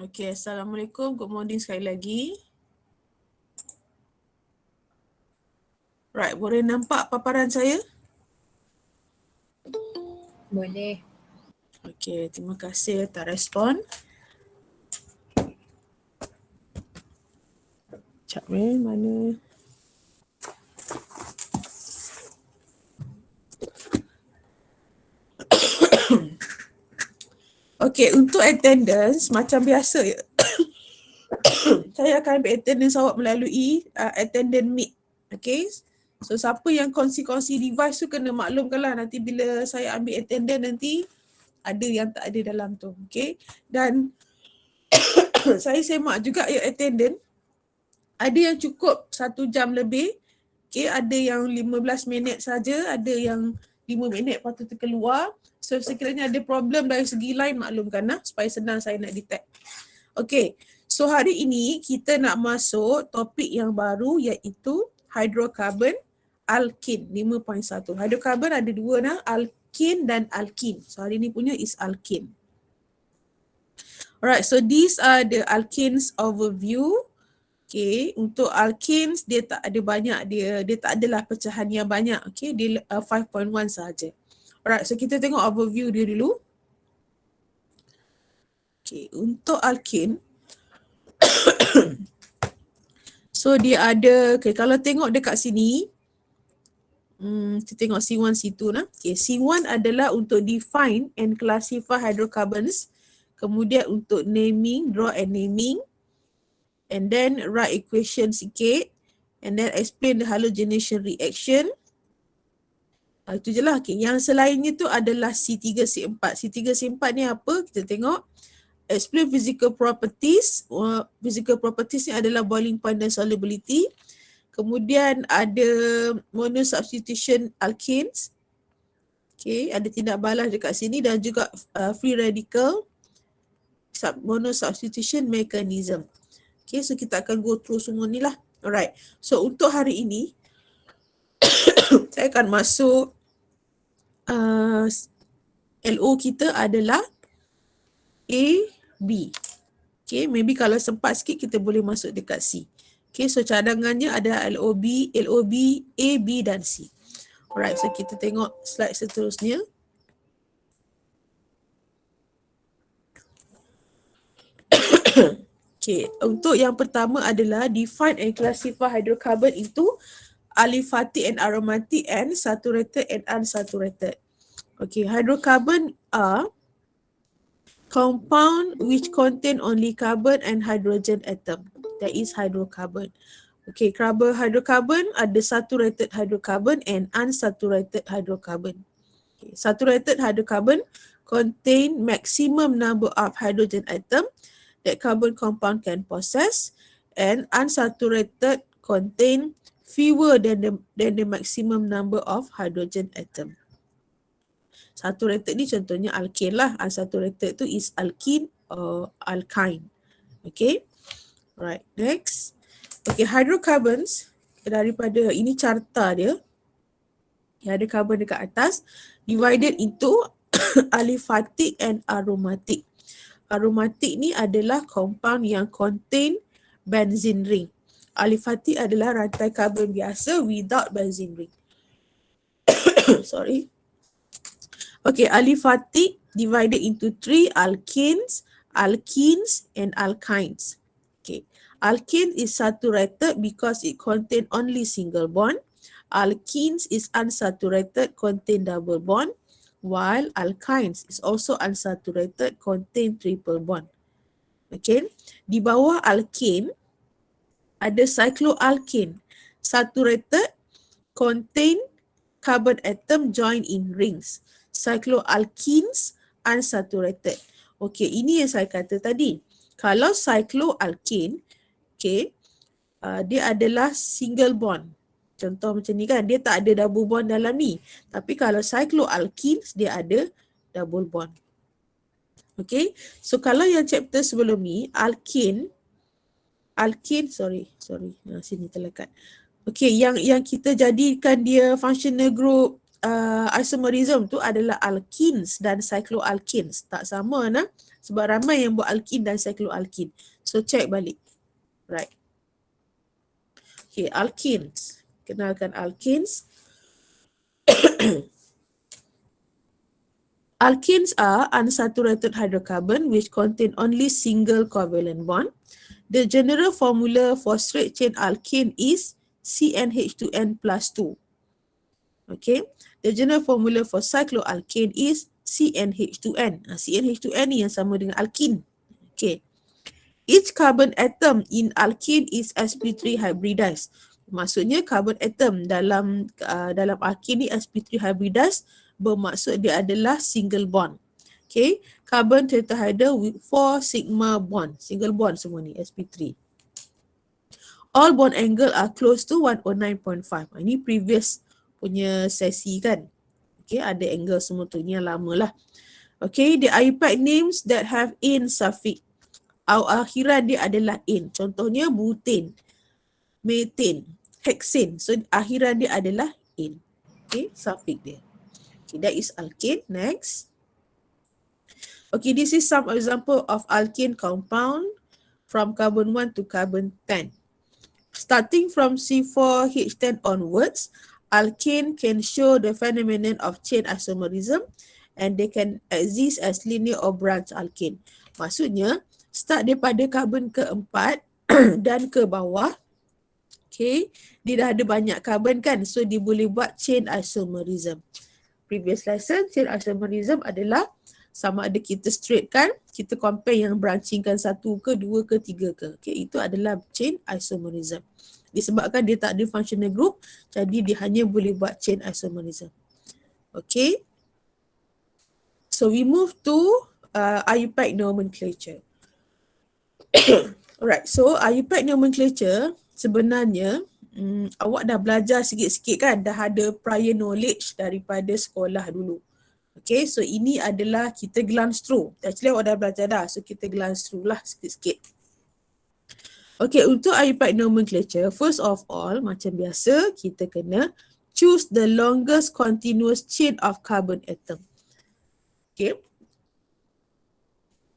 Okay, Assalamualaikum. Good morning sekali lagi. Right, boleh nampak paparan saya? Boleh. Okay, terima kasih atas respon. Sekejap mana? Okay, untuk attendance macam biasa ya. Saya akan ambil attendance awak melalui attendance meet. Okay. So siapa yang kongsi-kongsi device tu kena maklumkanlah nanti bila saya ambil attendance nanti ada yang tak ada dalam tu. Okay. Dan saya semak juga ya attendance. Ada yang cukup 1 jam lebih. Okay, ada yang 15 minit saja, ada yang 5 minit lepas tu terkeluar. So sekiranya ada problem dari segi line maklumkan supaya senang saya nak detect. Okay, so hari ini kita nak masuk topik yang baru iaitu hydrocarbon alkene 5.1. Hydrocarbon ada dua alkene dan alkene. So hari ini punya is alkene. Alright, so these are the alkenes overview. Okay, untuk alkenes dia tak ada banyak, dia tak adalah pecahan yang banyak. Okay, dia 5.1 sahaja. Alright, so kita tengok overview dia dulu. Okay, untuk alkene so dia ada, okay, kalau tengok dekat sini, kita tengok C1, C2 nah. Okay, C1 adalah untuk define and classify hydrocarbons. Kemudian untuk naming, draw and naming. And then write equation sikit. And then explain the halogenation reaction. Itu je lah. Okay. Yang selainnya tu adalah C3, C4. C3, C4 ni apa? Kita tengok. Explain physical properties. Physical properties ni adalah boiling point dan solubility. Kemudian ada monosubstitution alkenes. Okay, ada tindak balas dekat sini dan juga free radical monosubstitution mechanism. Okay, so kita akan go through semua ni lah. Alright, so untuk hari ini saya akan masuk LO kita adalah A, B. Okay, maybe kalau sempat sikit kita boleh masuk dekat C. Okay, so cadangannya ada LOB, A, B dan C. Alright, so kita tengok slide seterusnya. Okay, untuk yang pertama adalah define and classify hydrocarbon into aliphatic and aromatic and saturated and unsaturated. Okay, hydrocarbon are compound which contain only carbon and hydrogen atom. That is hydrocarbon. Okay, hydrocarbon ada saturated hydrocarbon and unsaturated hydrocarbon. Okay, saturated hydrocarbon contain maximum number of hydrogen atom that carbon compound can possess, and unsaturated contain fewer than the maximum number of hydrogen atom. Saturated ni contohnya alkane lah. Unsaturated tu is alkene or alkyne. Okay. Right, next. Okay, hydrocarbons daripada ini carta dia. Ada carbon dekat atas. Divided into aliphatic and aromatic. Aromatic ni adalah compound yang contain benzene ring. Aliphatic adalah rantai karbon biasa without benzene ring. Sorry. Okay, aliphatic divided into 3 alkenes, alkenes and alkynes. Okay, alkene is saturated because it contain only single bond. Alkenes is unsaturated, contain double bond. While alkynes is also unsaturated, contain triple bond. Okay, di bawah alkane ada cycloalkane, saturated, contain carbon atom join in rings. Cycloalkenes unsaturated. Okay, ini yang saya kata tadi. Kalau cycloalkane, okay, dia adalah single bond. Contoh macam ni kan, dia tak ada double bond dalam ni. Tapi kalau cycloalkenes, dia ada double bond. Okay, so kalau yang chapter sebelum ni, alkene, sini terlekat. Okay, yang kita jadikan dia functional group isomerism tu adalah alkenes dan cycloalkenes. Tak sama nah. Sebab ramai yang buat alkene dan cycloalkene. So check balik. Right. Okay, alkenes. Kenalkan alkenes. Alkenes are unsaturated hydrocarbon which contain only single covalent bond. The general formula for straight chain alkane is CnH2n plus 2. Okay. The general formula for cycloalkane is CnH2n. CnH2n ni yang sama dengan alkene. Okay. Each carbon atom in alkene is sp3 hybridized. Maksudnya carbon atom dalam alkene ni sp3 hybridized, bermaksud dia adalah single bond. Okay. Carbon tetrahedral with 4 sigma bond. Single bond semua ni sp3. All bond angle are close to 109.5. Ini previous punya sesi kan. Okay, ada angle semua tu. Ni yang lama lah. Okay, the IUPAC names that have in suffix. Akhiran dia adalah in. Contohnya butane, methane, hexane. So akhiran dia adalah in. Okay, suffix dia. Okay, that is alkane. Next. Okay, this is some example of alkane compound from carbon 1 to carbon 10. Starting from C4H10 onwards, alkane can show the phenomenon of chain isomerism and they can exist as linear or branch alkane. Maksudnya, start daripada karbon keempat dan ke bawah, okay, dia dah ada banyak karbon kan, so dia boleh buat chain isomerism. Previous lesson, chain isomerism adalah sama ada kita straight kan, kita compare yang branching kan 1 ke 2 ke 3 ke. Okay, itu adalah chain isomerism. Disebabkan dia tak ada functional group, jadi dia hanya boleh buat chain isomerism. Okay. So we move to IUPAC nomenclature. Alright, so IUPAC nomenclature sebenarnya awak dah belajar sikit-sikit kan, dah ada prior knowledge daripada sekolah dulu. Okay, so ini adalah kita glance through. Actually awak dah belajar dah, so kita glance through lah sikit-sikit. Okay, untuk IUPAC nomenclature, first of all, macam biasa, kita kena choose the longest continuous chain of carbon atom. Okay.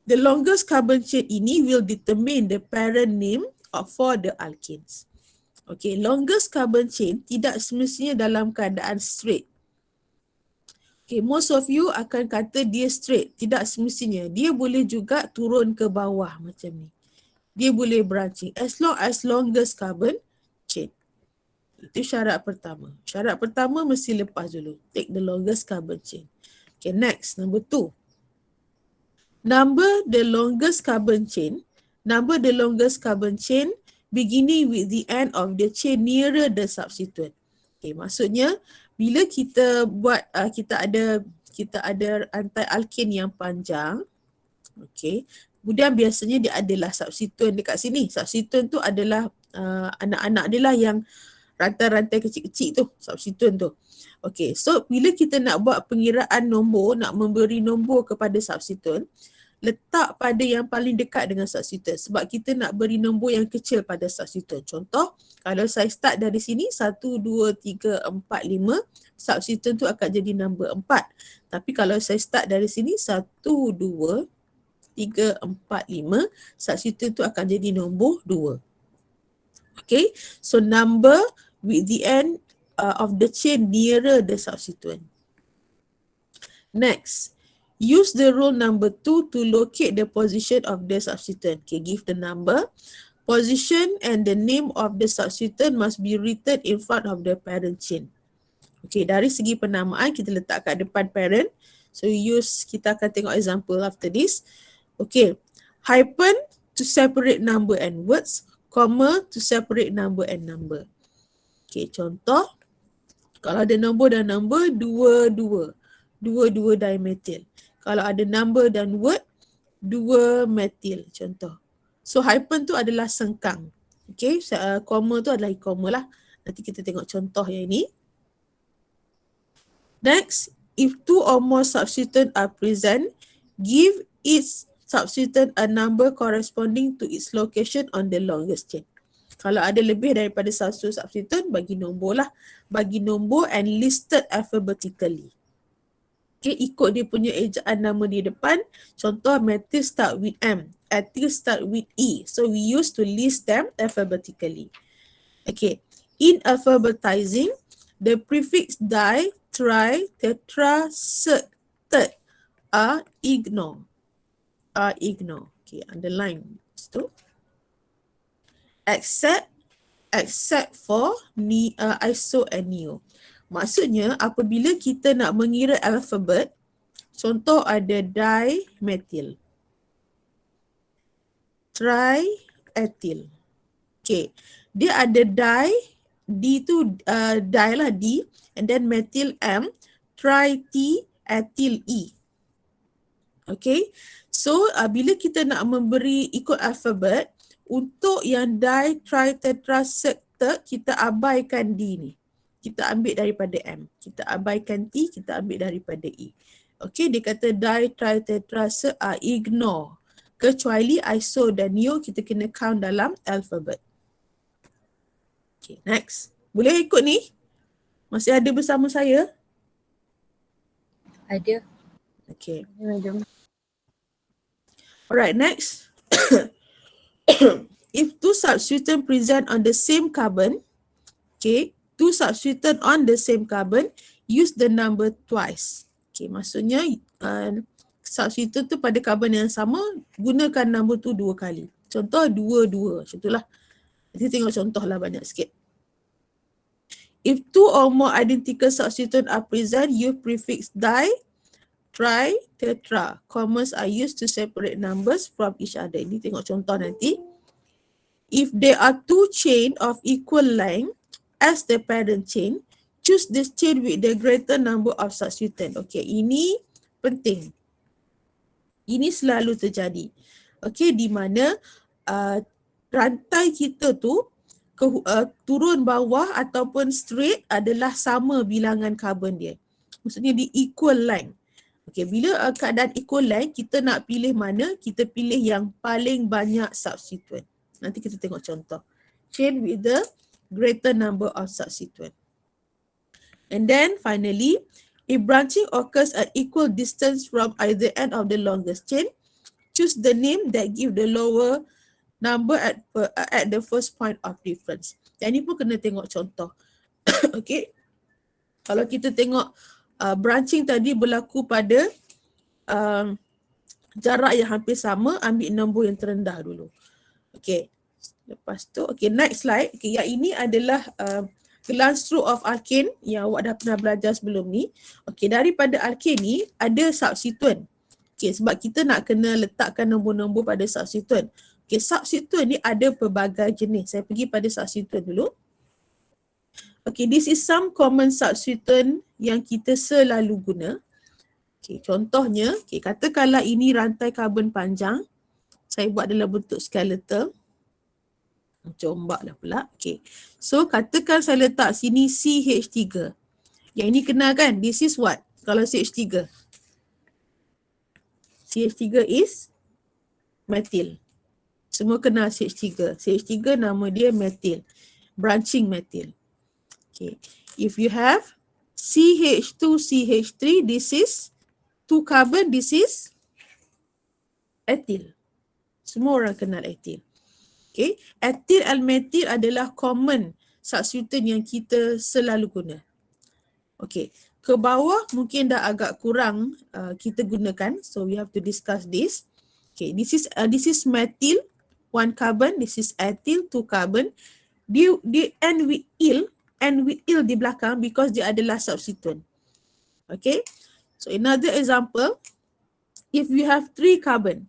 The longest carbon chain ini will determine the parent name for the alkenes. Okay, longest carbon chain tidak semestinya dalam keadaan straight. Okay, most of you akan kata dia straight. Tidak semestinya. Dia boleh juga turun ke bawah macam ni. Dia boleh branching as long as longest carbon chain. Itu syarat pertama. Syarat pertama mesti lepas dulu. Take the longest carbon chain. Okay, next, number 2. Number the longest carbon chain. Number the longest carbon chain beginning with the end of the chain nearer the substituent. Okay, maksudnya bila kita buat kita ada rantai alkane yang panjang. Okay. Kemudian biasanya dia adalah substituent dekat sini. Substituent tu adalah anak-anak dia lah yang rantai-rantai kecil-kecil tu, substituent tu. Okay, so bila kita nak buat pengiraan nombor, nak memberi nombor kepada substituent, letak pada yang paling dekat dengan substituent sebab kita nak beri nombor yang kecil pada substituent. Contoh, kalau saya start dari sini 1, 2, 3, 4, 5, substituent tu akan jadi nombor 4. Tapi kalau saya start dari sini 1, 2, 3, 4, 5, substituent tu akan jadi nombor 2. Okay, so number with the end of the chain nearer the substituent. Next, use the rule number 2 to locate the position of the substituent. Okay, give the number, position and the name of the substituent must be written in front of the parent chain. Okay, dari segi penamaan kita letak kat depan parent. So kita akan tengok example after this. Okay, hyphen to separate number and words, comma to separate number and number. Okay, contoh, kalau ada nombor dan number, 2 dimethyl. Kalau ada number dan word, 2 methyl, contoh. So hyphen tu adalah sengkang. Okay, comma tu adalah comma lah. Nanti kita tengok contoh yang ini. Next, if 2 or more substituents are present, give each substituent a number corresponding to its location on the longest chain. Kalau ada lebih daripada satu substituent, bagi nombor lah. Bagi nombor and listed alphabetically. Okay, ikut dia punya ejaan nama di depan. Contoh, methyl start with M, ethyl start with E. So we used to list them alphabetically. Okay, in alphabetizing, the prefix di, tri, tetra, cert, third are ignored. Okay, underline. So, except for iso and neo. Maksudnya apabila kita nak mengira alfabet, contoh ada dimethyl, triethyl. Okay, dia ada D tu di lah D, and then methyl M, tri-T, ethyl E. Okay, so bila kita nak memberi ikut alfabet, untuk yang di, tri, tetra, cert, kita abaikan D ni. Kita ambil daripada M. Kita abaikan T, kita ambil daripada E. Okay, dia kata di, tri, tetra, cert ignore. Kecuali iso dan neo kita kena count dalam alfabet. Okay, next. Boleh ikut ni? Masih ada bersama saya? Ada. Okay. Madam. Alright, next. If two substituents present on the same carbon, okay, two substituents on the same carbon, use the number twice. Okay, maksudnya substituent tu pada carbon yang sama, gunakan number tu 2 kali. Contoh 2, macam itulah. Nanti tengok contoh lah banyak sikit. If two or more identical substituents are present, use prefix di, tri, tetra. Commas are used to separate numbers from each other. Ini tengok contoh nanti. If there are two chain of equal length as the parent chain, choose the chain with the greater number of substituents. Okay, ini penting. Ini selalu terjadi. Okay, di mana rantai kita tu turun bawah ataupun straight adalah sama bilangan karbon dia. Maksudnya di equal length. Okay, bila keadaan equal length, kita nak pilih mana? Kita pilih yang paling banyak substituent. Nanti kita tengok contoh. Chain with the greater number of substituent. And then finally, if branching occurs at equal distance from either end of the longest chain, choose the name that give the lower number at the first point of difference. Dan ni pun kena tengok contoh. Okay. Kalau kita tengok branching tadi berlaku pada jarak yang hampir sama, ambil nombor yang terendah dulu. Okay. Lepas tu, okay, next slide. Okay, yang ini adalah glance through of alkane yang awak dah pernah belajar sebelum ni. Okay, daripada alkane ni ada substituent. Okay, sebab kita nak kena letakkan nombor-nombor pada substituent. Okay, substituent ni ada pelbagai jenis. Saya pergi pada substituent dulu. Okay, this is some common substituent yang kita selalu guna. Okay, contohnya, okay, katakanlah ini rantai karbon panjang. Saya buat dalam bentuk skeletal. Macam ombak lah pula. Okay. So, katakan saya letak sini CH3. Yang ini kenal kan? This is what? Kalau CH3. CH3 is methyl. Semua kenal CH3. CH3 nama dia methyl. Branching methyl. Okay. If you have CH2, CH3, this is 2 carbon, this is ethyl. Semua orang kenal ethyl. Okay, ethyl and methyl adalah common substituent yang kita selalu guna. Okay, ke bawah mungkin dah agak kurang kita gunakan, so we have to discuss this. Okay, this is methyl, 1 carbon, this is ethyl, 2 carbon. Dia end with il di belakang because dia adalah substituent. Okay, so another example, if you have 3 carbon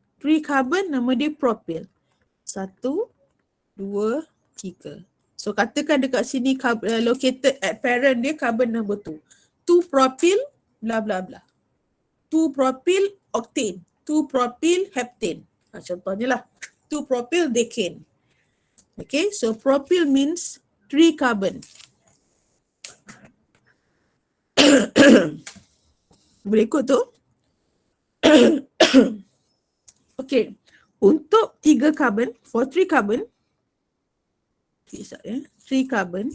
nama dia propyl. 1, 2, 3. So katakan dekat sini located at parent dia carbon number 2. 2 propyl bla bla bla. 2 propyl octane. 2 propyl heptane. Contohnya lah. 2 propyl decane. Okay, so propyl means 3 carbon. Boleh ikut tu? Okay. Untuk 3 carbon, for 3 carbon, 3 carbon.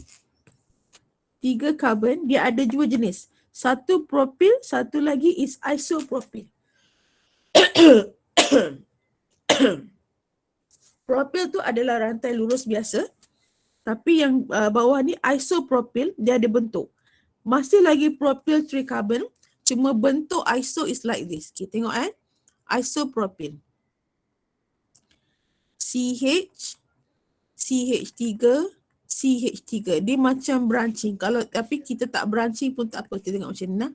3 carbon, dia ada 2 jenis. Satu propil, satu lagi is isopropil. Propil tu adalah rantai lurus biasa. Tapi yang bawah ni isopropil, dia ada bentuk. Masih lagi propil 3 carbon, cuma bentuk iso is like this. Okay, tengok isopropil. CH, CH3, CH3. Dia macam branching. Kalau tapi kita tak branching pun tak apa. Kita tengok macam ni nah.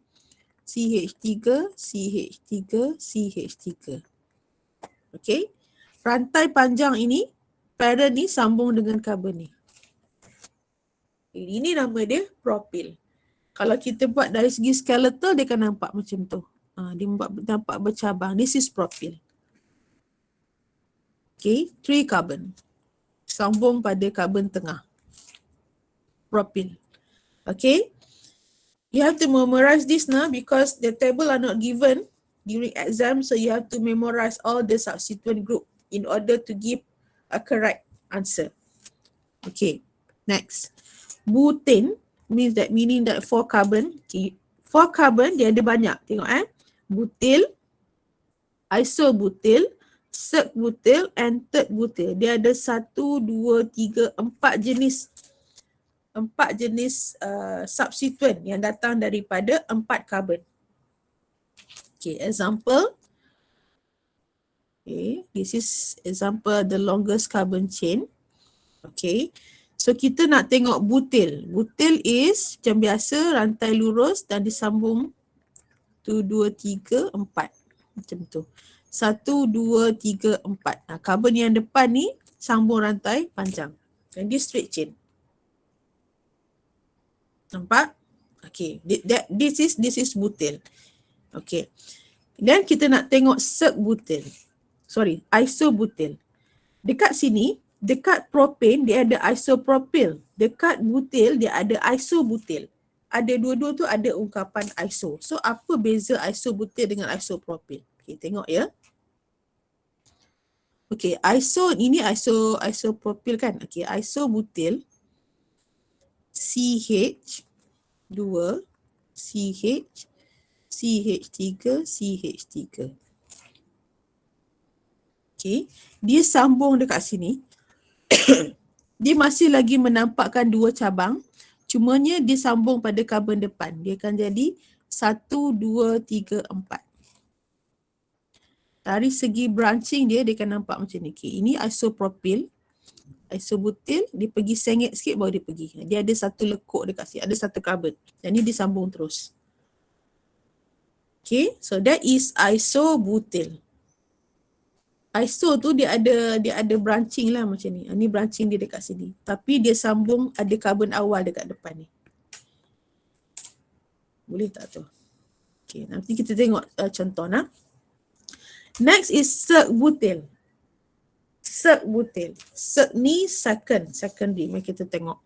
CH3, CH3, CH3. Okay. Rantai panjang ini, parent ni sambung dengan carbon ni. Ini nama dia propil. Kalau kita buat dari segi skeletal, dia akan nampak macam tu. Dia nampak bercabang. This is propil. Okay, 3 carbon. Sambung pada carbon tengah. Propil. Okay. You have to memorize this now because the table are not given during exam. So you have to memorize all the subsequent group in order to give a correct answer. Okay, next. Butane meaning that 4 carbon. Okay. 4 carbon dia ada banyak. Tengok butyl, isobutyl, sec-butyl and tert-butyl. Dia ada 1, 2, 3, 4 jenis. 4 jenis substituent yang datang daripada 4 carbon. Okay, example. Okay, this is example the longest carbon chain. Okay. So kita nak tengok butyl. Butyl is macam biasa rantai lurus dan disambung 1, 2, 3, 4. Macam tu. 1, 2, 3, 4. Nah, carbon yang depan ni sambung rantai panjang. Dan dia straight chain. Nampak? Okay. This is butyl. Okay. Dan kita nak tengok sec-butyl. Sorry, isobutyl. Dekat sini, dekat propane dia ada isopropil. Dekat butyl dia ada isobutyl. Ada dua-dua tu ada ungkapan iso. So apa beza isobutyl dengan isopropil? Okay, tengok ya. Okay, ini isopropil kan? Okay, isobutyl CH2 CH CH3 CH3. Okay, dia sambung dekat sini. Dia masih lagi menampakkan 2 cabang. Cumanya dia sambung pada carbon depan. Dia akan jadi 1, 2, 3, 4. Dari segi branching dia akan nampak macam ni. Okay, ini isopropil. Isobutyl, dia pergi sengit sikit baru dia pergi. Dia ada satu lekuk dekat sini. Ada satu carbon. Dan ni disambung terus. Okay, so that is isobutyl. Iso tu dia ada branching lah macam ni. Ni branching dia dekat sini. Tapi dia sambung ada carbon awal dekat depan ni. Boleh tak tu? Okay, nanti kita tengok contoh nah. Next is sec-butyl. Sec-butyl. Sec ni secondary. Mari kita tengok.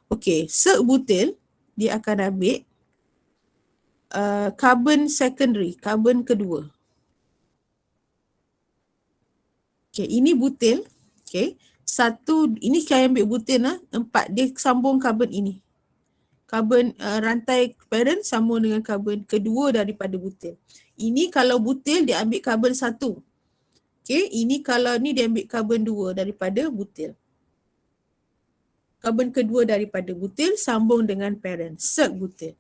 Okay, sec-butyl dia akan ambil carbon secondary, carbon kedua. Okay, ini butyl. Okay, ini saya ambil butyl 4. Dia sambung carbon ini. Carbon rantai parent sambung dengan carbon kedua daripada butyl. Ini kalau butyl dia ambil carbon 1. Okay, ini kalau ni dia ambil carbon 2 daripada butyl. Carbon kedua daripada butyl sambung dengan parent, sec-butyl.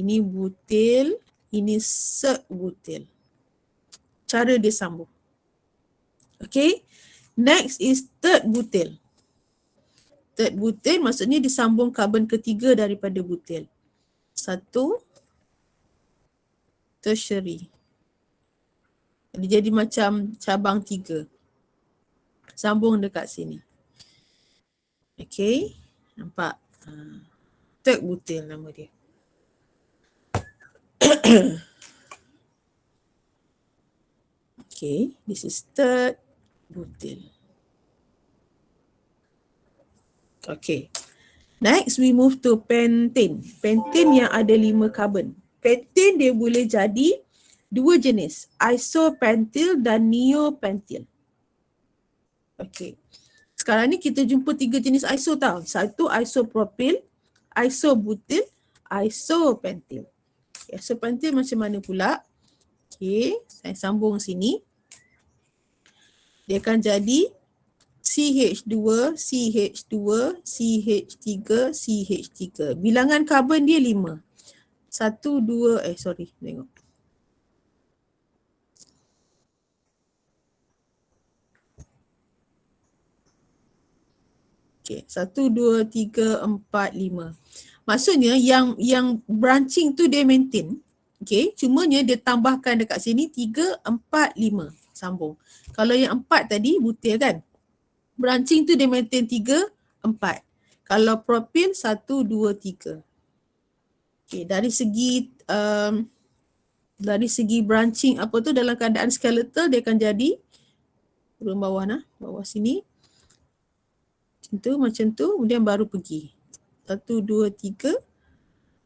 Ini butyl, ini sec-butyl. Cara dia sambung. Okay, next is tert-butyl. Tert-butyl maksudnya disambung carbon ketiga daripada butyl. 1, tertiary. Dia jadi macam cabang 3. Sambung dekat sini. Okay, nampak? Tert-butyl nama dia. Okay, this is tert-butyl. Okay. Next we move to pentane. Pentane yang ada 5 carbon. Pentane dia boleh jadi 2 jenis, isopentyl dan neopentyl. Okay. Sekarang ni kita jumpa 3 jenis iso tau. Satu isopropyl, isobutyl, isopentyl. Isopentyl macam mana pula? Okey, saya sambung sini. Dia akan jadi CH2, CH2, CH3, CH3. Bilangan karbon dia 5. 1, 2, tengok. Okay, 1, 2, 3, 4, 5. Maksudnya yang branching tu dia maintain. Okay, cumanya dia tambahkan dekat sini 3, 4, 5. Sambung. Kalau yang 4 tadi butil kan? Branching tu dia maintain 3, 4. Kalau propyl 1, 2, 3. Okay, dari segi branching apa tu dalam keadaan skeletal dia akan jadi turun bawah bawah sini. Macam tu, kemudian baru pergi. 1, 2, 3,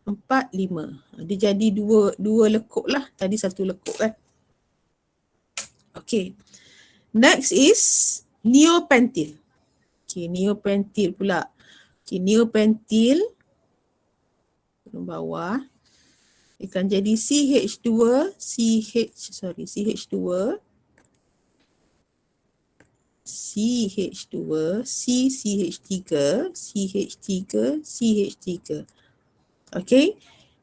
4, 5. Dia jadi dua lekuk lah. Tadi satu lekuk kan. Okay. Next is neopentyl. Okay, neopentyl pula. Okay, neopentyl turun bawah. Dia akan jadi CH2, CH2, CCH3, CH3. Okay.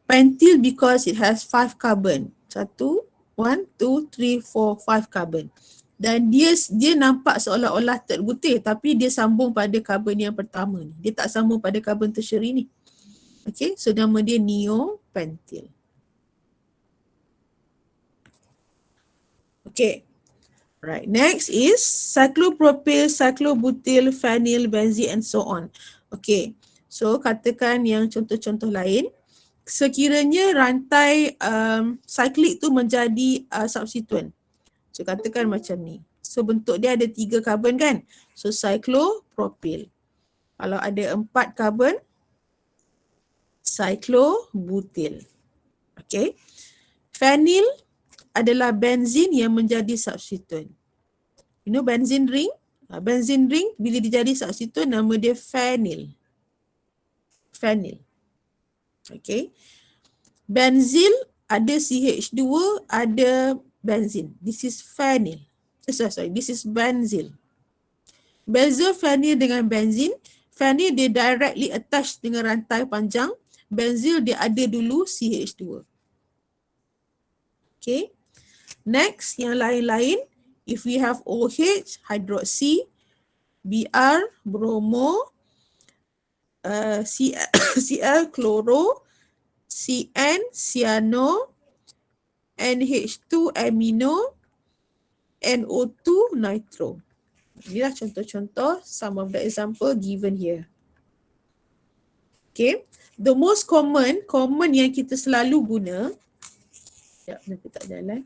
Pentyl because it has 5 carbon. 1, 2, 3, 4, 5 carbon. Dan dia nampak seolah-olah third butil tapi dia sambung pada carbon yang pertama ni. Dia tak sambung pada carbon tertiary ni. Okay, so nama dia neopentyl. Okay. Right, next is cyclopropyl, cyclobutyl, phenyl, benzene and so on. Okay, so katakan yang contoh-contoh lain. Sekiranya rantai cyclic tu menjadi substituent. So katakan macam ni. So bentuk dia ada 3 karbon kan? So cyclopropyl. Kalau ada 4 karbon, cyclobutyl. Okay. Phenyl adalah benzin yang menjadi substituent. You know benzene ring? Benzene ring bila dia jadi substituent nama dia phenyl. Phenyl. Okay. Benzil ada CH2, ada benzene. This is phenyl. This is benzil. Benzophenyl dengan benzene. Phenyl dia directly attached dengan rantai panjang. Benzil dia ada dulu CH2. Okay. Next, yang lain-lain, if we have OH, hydroxy, Br, bromo, Cl, chloro, Cn, cyano, NH2, amino, NO2, nitro. Inilah contoh-contoh, some of the example given here. Okay, the most common yang kita selalu guna, nanti tak jalan.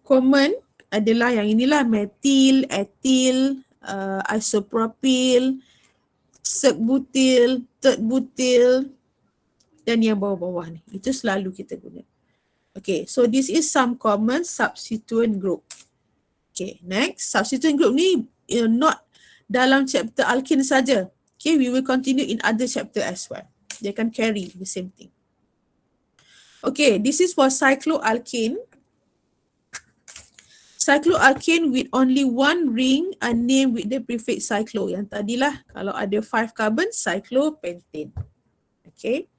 Common adalah yang inilah metil, etil, isopropyl, sek-butyl, tet-butyl dan yang bawah-bawah ni. Itu selalu kita guna. Okay, so this is some common substituent group. Okay, next, substituent group ni not dalam chapter alkene saja. Okay, we will continue in other chapter as well. They can carry the same thing. Okay, this is for cycloalkane. Cycloalkane with only one ring are named with the prefix cyclo. Yang tadilah kalau ada 5 carbon, cyclopentane. Okay.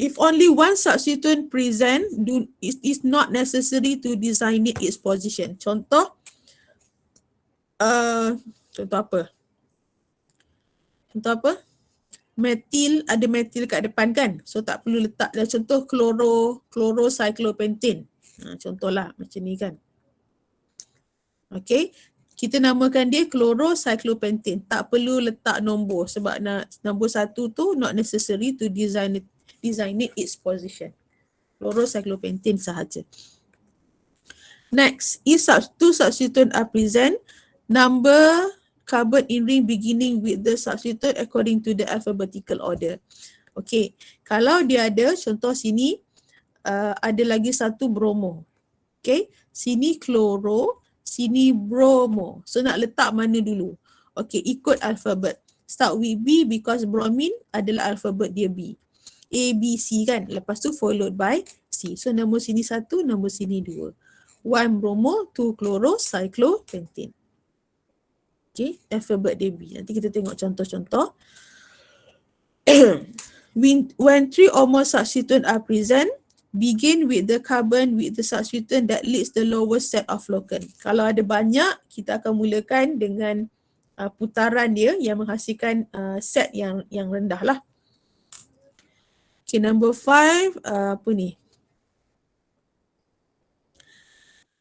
If only one substituent present, it is not necessary to designate its position. Contoh apa? Contoh apa? Metil, ada metil kat depan kan? So tak perlu letak dah contoh chlorocyclopentane. Contohlah macam ni kan. Okay. Kita namakan dia chlorocyclopentane. Tak perlu letak nombor sebab nombor 1 tu not necessary to designate its position. Chlorocyclopentane sahaja. Next, if two substituents are present, number carbon in ring beginning with the substituent according to the alphabetical order. Okay, kalau dia ada contoh sini ada lagi satu bromo. Okay, sini chloro, Sini bromo. So nak letak mana dulu? Okay, ikut alfabet. Start with B because bromine adalah alfabet dia B. A, B, C kan. Lepas tu followed by C. So nombor sini 1, nombor sini 2. 1 bromo, 2 chloro, cyclopentane. Okay, alfabet dia B. Nanti kita tengok contoh-contoh. When 3 or more substituents are present, begin with the carbon with the substituent that leads the lowest set of locant. Kalau ada banyak, kita akan mulakan dengan putaran dia yang menghasilkan set yang rendah lah. Okay, number 5, apa ni?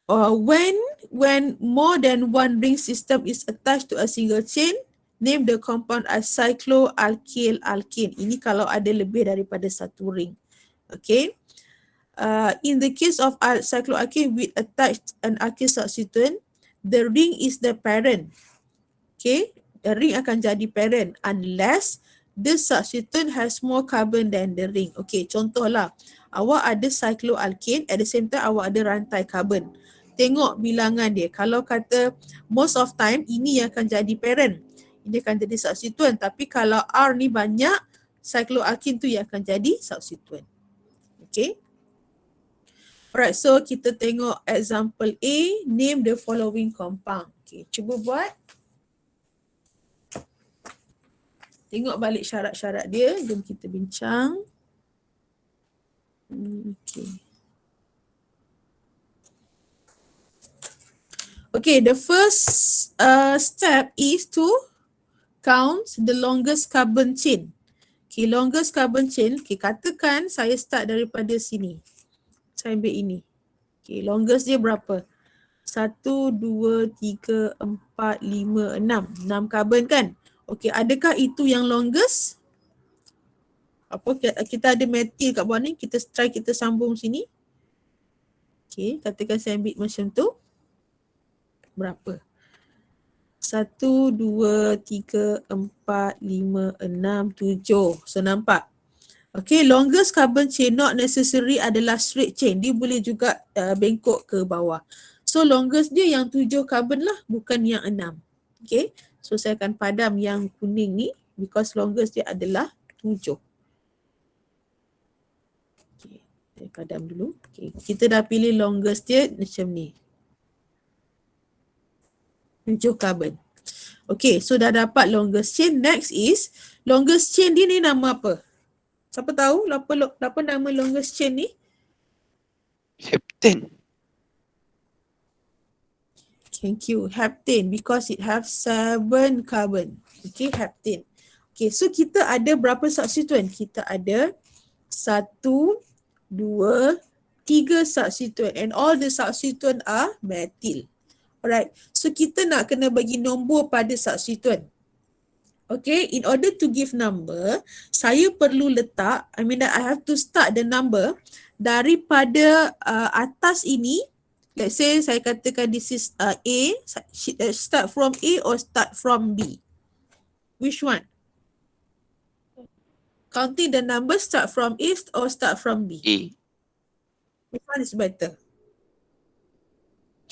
When more than one ring system is attached to a single chain, name the compound as cycloalkyl alkane. Ini kalau ada lebih daripada satu ring. Okay. In the case of cycloalkane with attached an alkyl substituent, the ring is the parent. Okay, the ring akan jadi parent unless the substituent has more carbon than the ring. Okay, contohlah, awak ada cycloalkane, at the same time awak ada rantai carbon. Tengok bilangan dia. Kalau kata most of time ini yang akan jadi parent, ini akan jadi substituent. Tapi kalau R ni banyak, cycloalkane tu yang akan jadi substituent. Okay. Alright, so kita tengok example A, name the following compound. Okay, cuba buat. Tengok balik syarat-syarat dia, jom kita bincang. Okay. Okay, the first step is to count the longest carbon chain. Okay, longest carbon chain, okay, katakan saya start daripada sini. Saya ambil ini. Okay, longest dia berapa? 1, 2, 3, 4, 5, 6. 6 carbon kan? Okay, adakah itu yang longest? Apa kita ada metil kat bawah ni, kita try kita sambung sini. Okay, katakan saya ambil macam tu. Berapa? 1, 2, 3, 4, 5, 6, 7. So nampak? Okay, longest carbon chain not necessary adalah straight chain. Dia boleh juga bengkok ke bawah. So longest dia yang 7 carbon lah, bukan yang 6. Okay, so saya akan padam yang kuning ni because longest dia adalah 7. Okay, saya padam dulu. Okay, kita dah pilih longest dia macam ni. 7 carbon. Okay, so dah dapat longest chain. Next is, longest chain dia ni nama apa? Siapa tahu apa nama longest chain ni? Heptane. Thank you. Heptane because it have 7 carbon. Okay, heptane. Okay, so kita ada berapa substituent? Kita ada 1, 2, 3 substituent and all the substituent are methyl. Alright, so kita nak kena bagi nombor pada substituent. Okay, in order to give number, saya perlu letak, I have to start the number daripada atas ini. Let's say saya katakan this is A, start from A or start from B? Which one? Counting the number, start from A or start from B? A. Which one is better?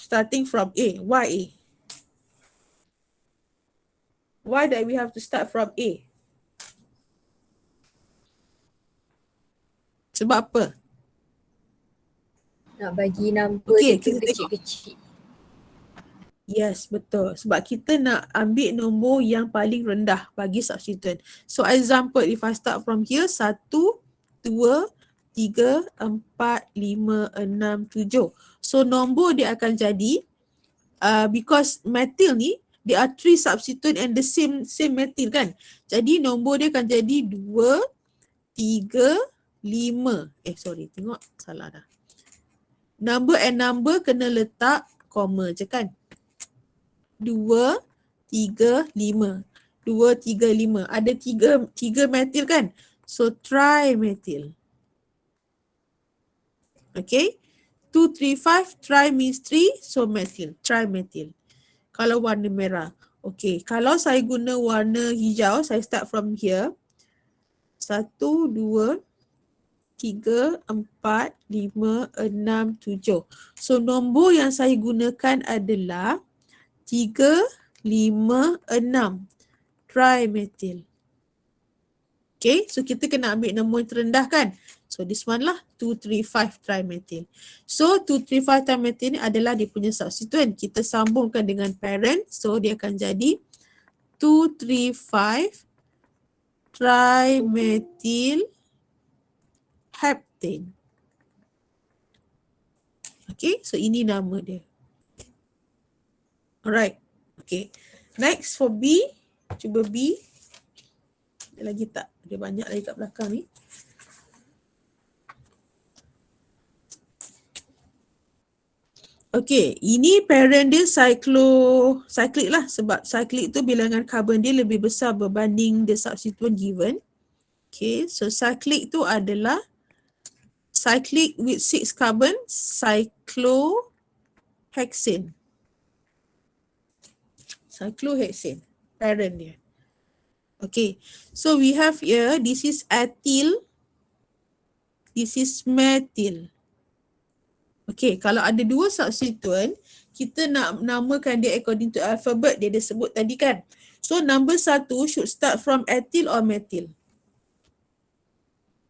Starting from A. Why A? Why do we have to start from A? Sebab apa? Nak bagi number Okay, dia kita tengok. kecil-kecil. Yes, betul. Sebab kita nak ambil nombor yang paling rendah bagi substituent. So example, if I start from here, 1, 2, 3, 4, 5, 6, 7. So nombor dia akan jadi, because methyl ni, there are 3 substituent and the same methyl kan. Jadi nombor dia akan jadi 2, 3, 5. Tengok salah dah. Number and number kena letak koma je kan. 2, 3, 5. 2, 3, 5. Ada 3 methyl kan. So trimethyl. Okay. 2, 3, 5. Tri means 3. So methyl. Trimethyl. Kalau warna merah. Okay. Kalau saya guna warna hijau, saya start from here. 1, 2, 3, 4, 5, 6, 7. So nombor yang saya gunakan adalah 3, 5, 6. Trimethyl. Okay, so kita kena ambil nombor yang terendah kan. So this one lah 235 trimethyl. So 235 trimethyl ni adalah dia punya substituent. Kita sambungkan dengan parent. So dia akan jadi 235 trimethyl heptane. Okay, so ini nama dia. Alright, okay. Next for B, cuba B. Ada lagi tak? Ada banyak lagi kat belakang ni. Okay, ini parent dia cyclic lah, sebab cyclic tu bilangan carbon dia lebih besar berbanding the substituent given. Okay, so cyclic tu adalah cyclic with 6 carbon, cyclohexane. Cyclohexane, parent dia. Okay, so we have here, this is ethyl, this is methyl. Okay, kalau ada dua substituent, kita nak namakan dia according to alphabet dia sebut tadi kan. So number 1 should start from ethyl or methyl?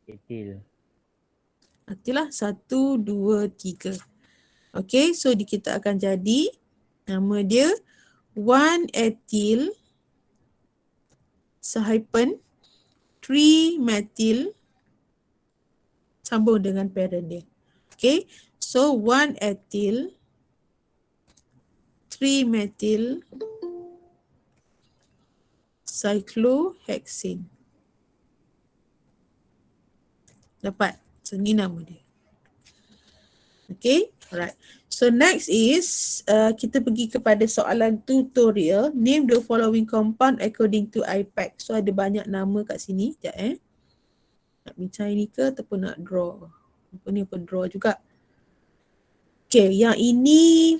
Ethyl. Ethyl lah, 1, 2, 3. Okay, so kita akan jadi nama dia 1-ethyl sehypen 3-methyl sambung dengan parent dia. Okay, so 1-ethyl 3-methyl cyclohexane. Dapat. So ni nama dia. Okay, alright. So next is kita pergi kepada soalan tutorial. Name the following compound according to IPAC. So ada banyak nama kat sini. Sekejap Nak bincang ni ke ataupun nak draw? Apa ni, apa draw juga. Okay, yang ini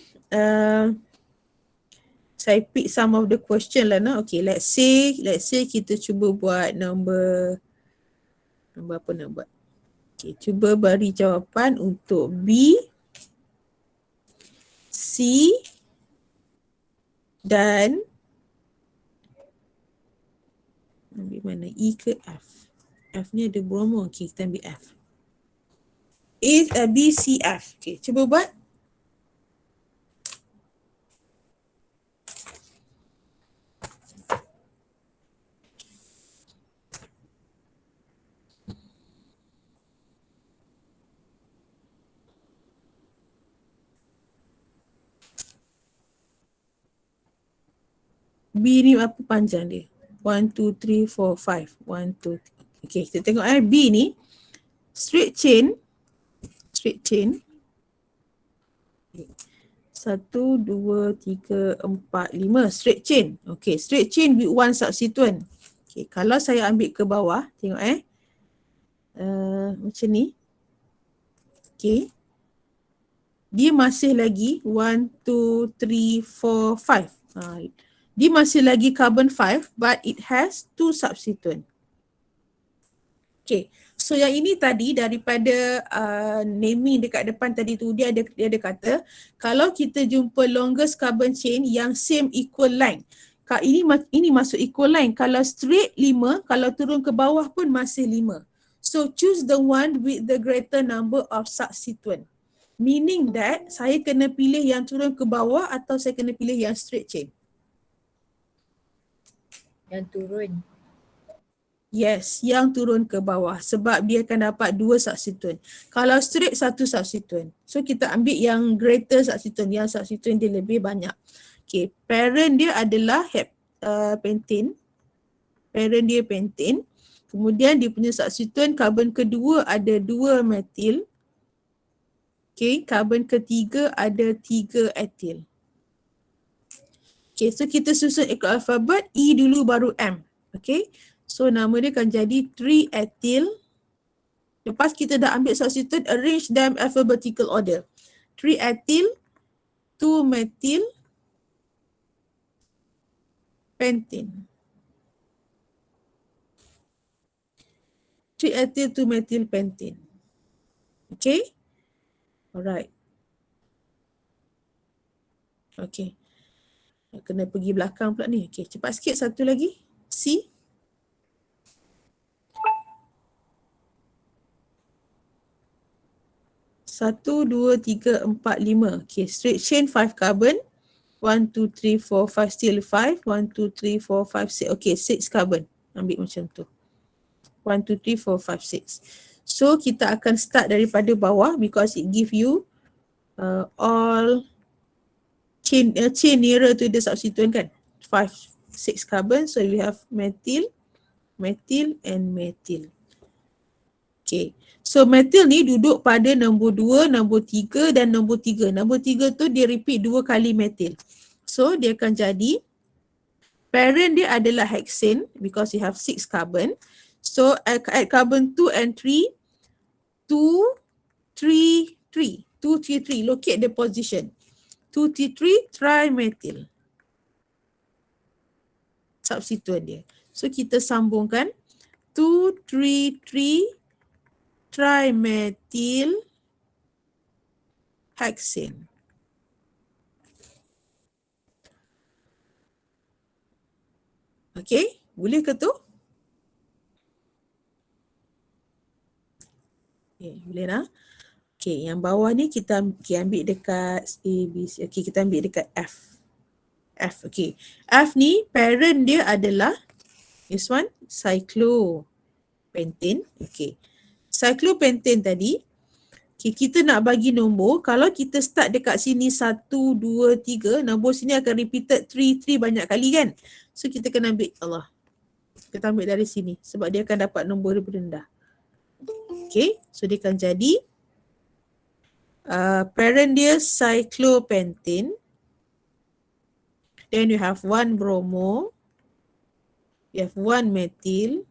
saya pick some of the question lah. Okay, let's say kita cuba buat nombor apa nak buat. Okay, cuba beri jawapan untuk B, C dan ambil mana, E ke F? F ni ada bromo. Okay, kita ambil F. B, C, F. Okay, cuba buat. B ni apa panjang dia? 1, 2, 3, 4, 5. 1, 2, 3. Okay, kita tengok B ni. Straight chain. 1, 2, 3, 4, 5. Straight chain. Okay, straight chain with one substituent. Okay, kalau saya ambil ke bawah, tengok macam ni. Okay. Dia masih lagi 1, 2, 3, 4, 5. Dia masih lagi carbon 5 but it has 2 substituent. Okay, so yang ini tadi daripada naming dekat depan tadi tu dia ada kata kalau kita jumpa longest carbon chain yang same equal length. Ini masuk equal length. Kalau straight 5, kalau turun ke bawah pun masih 5. So choose the one with the greater number of substituent. Meaning that saya kena pilih yang turun ke bawah atau saya kena pilih yang straight chain? Yang turun. Yes, yang turun ke bawah sebab dia akan dapat 2 substituent. Kalau straight 1 substituent. So kita ambil yang greater substituent, yang substituent dia lebih banyak. Okay, parent dia adalah pentane. Parent dia pentane. Kemudian dia punya substituent carbon kedua ada 2 methyl. Okay, carbon ketiga ada 3 ethyl. Okay, so kita susun ikut alfabet, E dulu baru M. Okay, so nama dia akan jadi 3-ethyl. Lepas kita dah ambil substitute, arrange them alphabetical order. 3-ethyl, 2-methyl, pentane. 3-ethyl, 2-methyl, pentane. Okay. Alright. Okay. Kena pergi belakang pula ni. Okay, cepat sikit satu lagi. C. 1, 2, 3, 4, 5. Okay, straight chain 5 carbon. 1, 2, 3, 4, 5, still 5. 1, 2, 3, 4, 5, 6. Okay, 6 carbon. Ambil macam tu. 1, 2, 3, 4, 5, 6. So, kita akan start daripada bawah because it give you all chain nearer to the substituent kan. 5, 6 carbon. So, we have methyl, methyl and methyl. Okay. So methyl ni duduk pada nombor 2, nombor 3 dan nombor 3. Nombor 3 tu dia repeat 2 kali methyl. So dia akan jadi parent dia adalah hexane because you have 6 carbon. So at carbon 2 and 3, 2, 3, 3. 2, 3, 3. Locate the position. 2, 3, 3 trimethyl. Substituent dia. So kita sambungkan 2, 3, 3 trimethyl hexane. Okay, boleh ke tu? Okay, boleh dah. Okay, yang bawah ni kita ambil dekat A, B, C. Okay, kita ambil dekat F. F, okay. F ni parent dia adalah this one, cyclopentane. Okay. Cyclopentane tadi, okay, kita nak bagi nombor. Kalau kita start dekat sini 1, 2, 3, nombor sini akan repeated 3, 3 banyak kali kan. So kita kena ambil, kita ambil dari sini sebab dia akan dapat nombor lebih rendah. Okay, so dia akan jadi parent dia cyclopentane. Then you have 1 bromo, you have 1 methyl,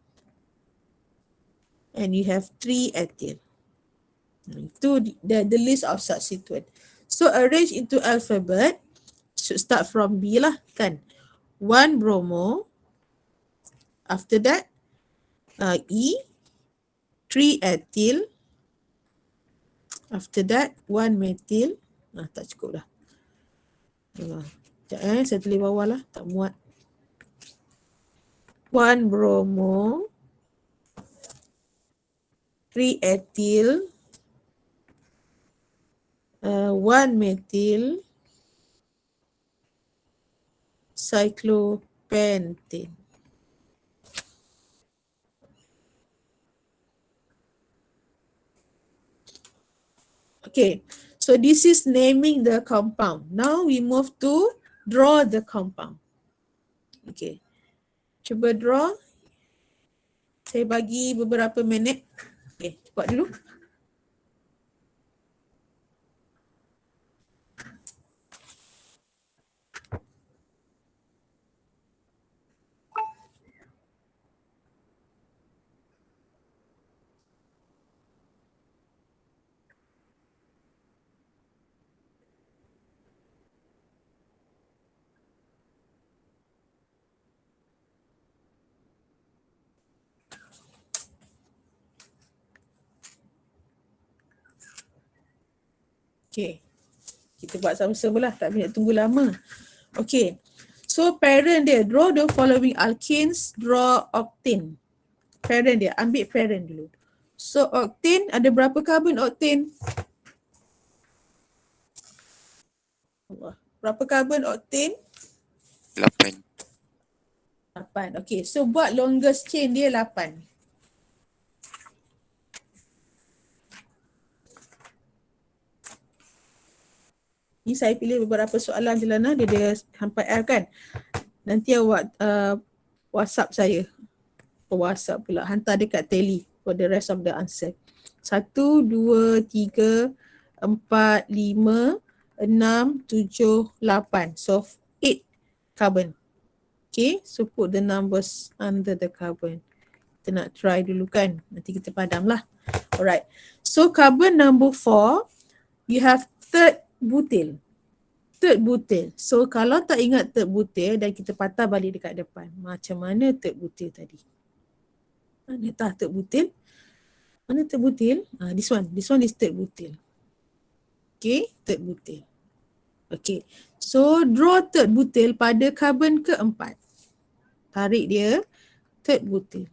and you have 3 ethyl. Itu the list of substituent. So arrange into alphabet, should start from B lah kan. 1 bromo, after that E, 3 ethyl, after that 1 methyl. Tak cukup dah. Sekejap saya tulis bawah lah, tak muat. 1 bromo, 3 ethyl, 1 methyl, cyclopentane. Okay, so this is naming the compound. Now we move to draw the compound. Okay, cuba draw. Saya bagi beberapa minit. Okay, buat dulu. Okay, kita buat sama-sama lah, tak boleh tunggu lama. Okay, so parent dia, draw the following alkanes, draw octane. Parent dia, ambil parent dulu. So octane, ada berapa carbon octane? Berapa carbon octane? 8. 8. Okay, so buat longest chain dia 8. Ni saya pilih beberapa soalan je Lana, dia sampai R kan. Nanti awak WhatsApp saya. WhatsApp pula, hantar dekat tele for the rest of the answer. 1, 2, 3, 4, 5, 6, 7, 8. So 8 carbon. Okay, so put the numbers under the carbon. Kita nak try dulu kan, nanti kita padam lah. Alright, so carbon number 4, you have third butyl. Third butyl. So kalau tak ingat third butyl dan kita patah balik dekat depan, macam mana third butyl tadi? Mana tahu third butyl? Mana third butyl? This one is third butyl. Okay, third butyl. Okay, so draw third butyl pada karbon keempat. Tarik dia, third butyl.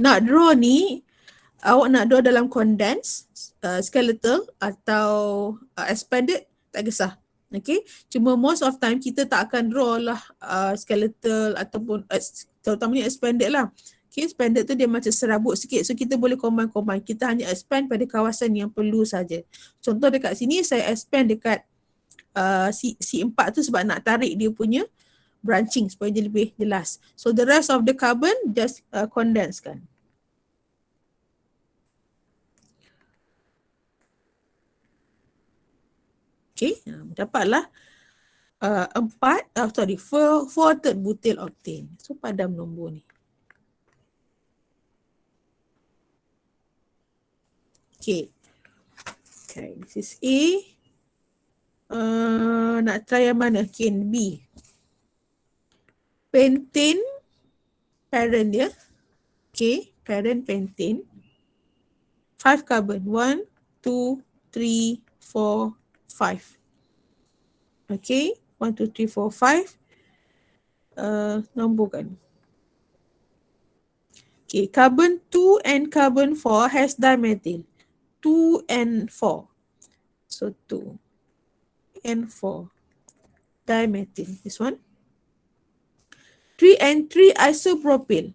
Nak draw ni, awak nak draw dalam condense, skeletal atau expanded, tak kisah. Okay, cuma most of time kita tak akan draw lah skeletal ataupun terutamanya expanded lah. Okay, expanded tu dia macam serabut sikit, so kita boleh combine. Kita hanya expand pada kawasan yang perlu saja. Contoh dekat sini saya expand dekat C4 tu sebab nak tarik dia punya branching supaya dia lebih jelas. So the rest of the carbon just condense kan. Okay, dapatlah 4 third butyl octane. So padam nombor ni. Okay, this is A. Nak try yang mana? Okay, B. Pentane, parent dia. Okay, parent pentane. 5 carbon. 1, 2, 3, 4, 5. Okay, 1, 2, 3, 4, 5. Nomborkan. Okay, carbon 2 and carbon 4 has dimethyl. 2 and 4. So 2 and 4. Dimethyl. This one. 3 and 3 isopropyl.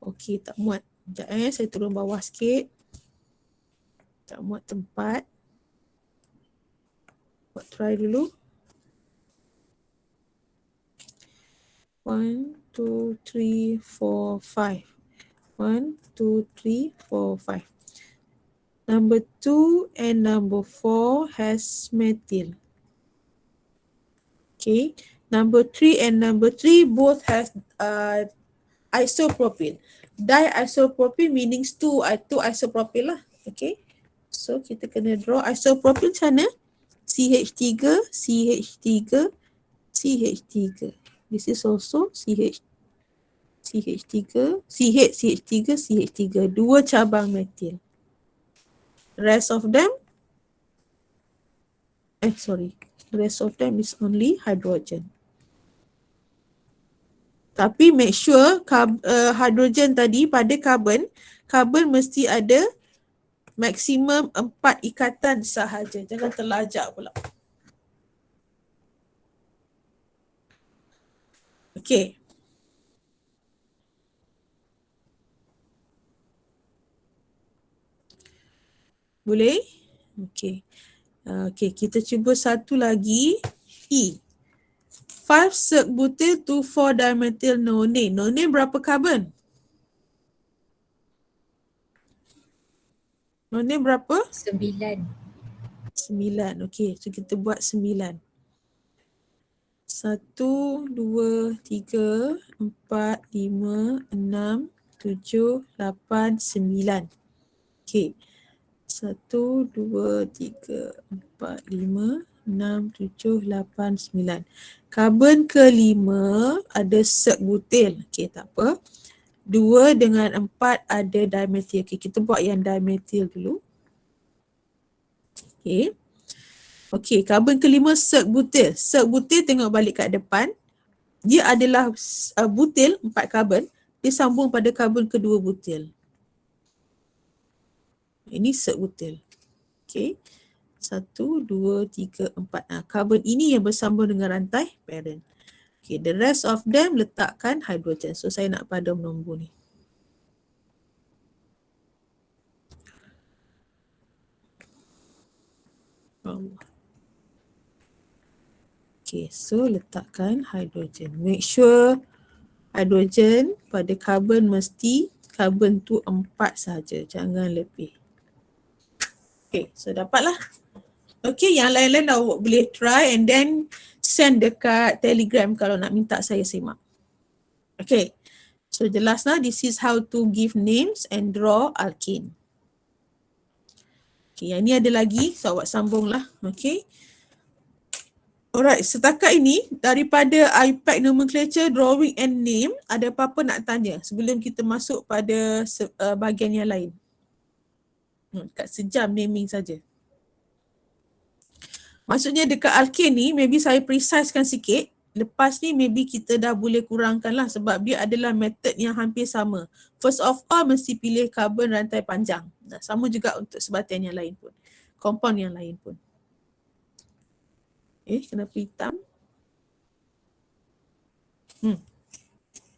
Okay, tak muat. Sekejap saya turun bawah sikit. Tak muat tempat. Buat try dulu. 1, 2, 3, 4, 5. 1, 2, 3, 4, 5. Number 2 and number 4 has methyl. Okay. Number 3 and number 3 both has isopropyl. Diisopropyl means 2 isopropyl lah. Okay. So kita kena draw isopropyl macam mana? CH3, CH3, CH3. This is also CH3, CH3. Dua cabang metil. Rest of them is only hydrogen. Tapi make sure hydrogen tadi pada carbon mesti ada maksimum 4 ikatan sahaja. Jangan terlajak pula. Okay. Boleh? Okay. Okay, kita cuba satu lagi. E. 5 circ-butyl to 4 dimethyl nonane. Nonane berapa carbon? Nonane berapa? 9. 9. Okay, so kita buat 9. 1, 2, 3, 4, 5, 6, 7, 8, 9. Okay. 1, 2, 3, 4, 5, 6, 7, 8, 9. Karbon kelima ada circ-butyl. Okay, tak apa. 2 dengan 4 ada dimethyl. Okay, kita buat yang dimethyl dulu. Okay. Okay, karbon kelima circ-butyl. Circ-butyl tengok balik kat depan. Dia adalah butyl, 4 karbon. Dia sambung pada karbon kedua butyl. Ini circ-butyl. Okay. 1, 2, 3, 4. Karbon ini yang bersambung dengan rantai parent. Okay, the rest of them letakkan hydrogen. So saya nak padam nombor ni. Okay, so letakkan hydrogen. Make sure hydrogen pada carbon mesti carbon tu 4 saja, jangan lebih. Okay, so dapatlah. Okay, yang lain-lain awak boleh try and then send dekat Telegram kalau nak minta saya semak. Okay, so jelaslah this is how to give names and draw alkane. Okay, yang ni ada lagi, so awak sambunglah. Okay. Alright, setakat ini daripada IPAC nomenclature, drawing and name, ada apa-apa nak tanya sebelum kita masuk pada bahagian yang lain? Dekat sejam naming saja. Maksudnya dekat alkane ni maybe saya precisekan sikit. Lepas ni maybe kita dah boleh kurangkan lah sebab dia adalah method yang hampir sama. First of all mesti pilih karbon rantai panjang. Sama juga untuk sebatian yang lain pun. Compound yang lain pun. Kenapa hitam?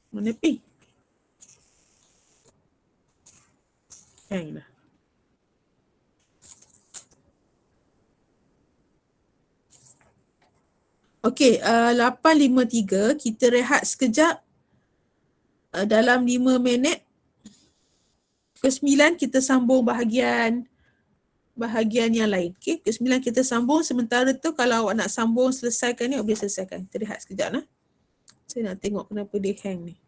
Mana pi? Hang dah. Okey, 8.53 kita rehat sekejap. Dalam 5 minit ke 9 kita sambung bahagian yang lain. Okey, ke 9 kita sambung. Sementara tu kalau awak nak sambung selesaikan ni, awak boleh selesaikan. Kita rehat sekejap lah. Saya nak tengok kenapa dia hang ni.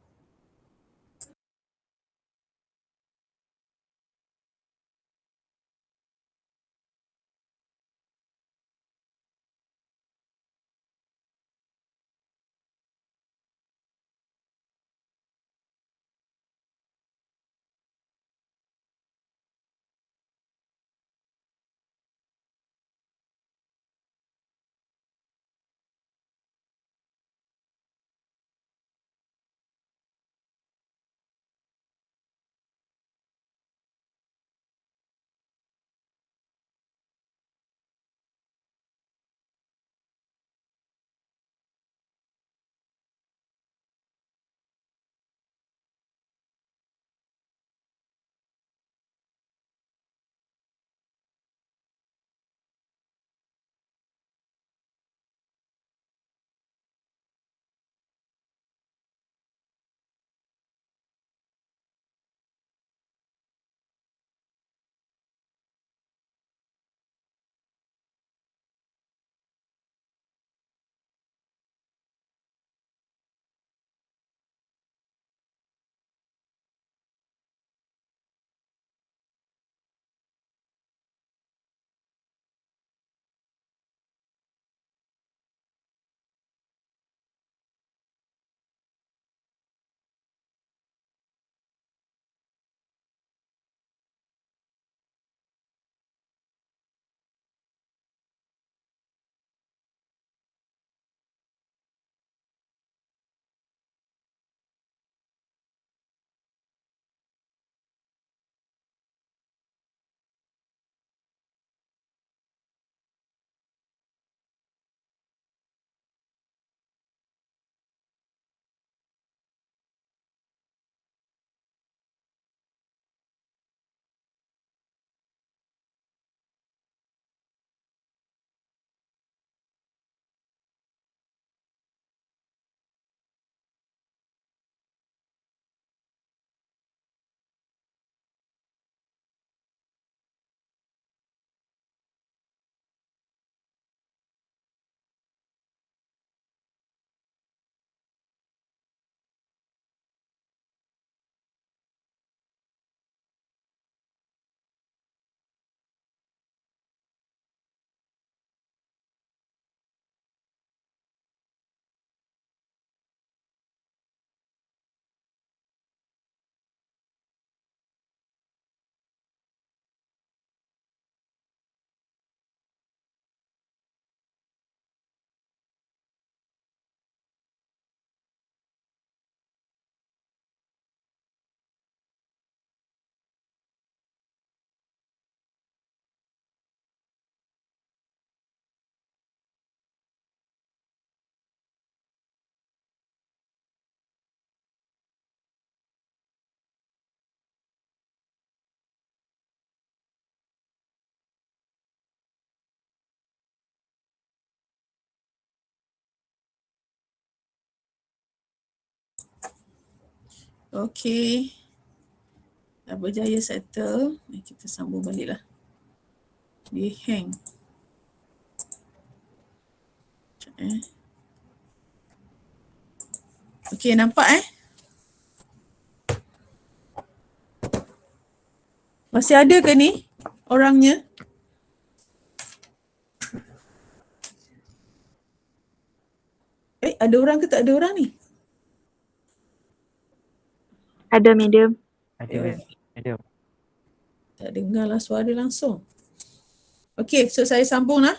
Okey. Dah berjaya settle. Kita sambung balik lah. Dia hang. Okey, nampak Masih ada ke ni orangnya? Ada orang ke tak ada orang ni? Ada medium. Ada medium. Tak dengar lah suara langsung. Okay, so saya sambung lah.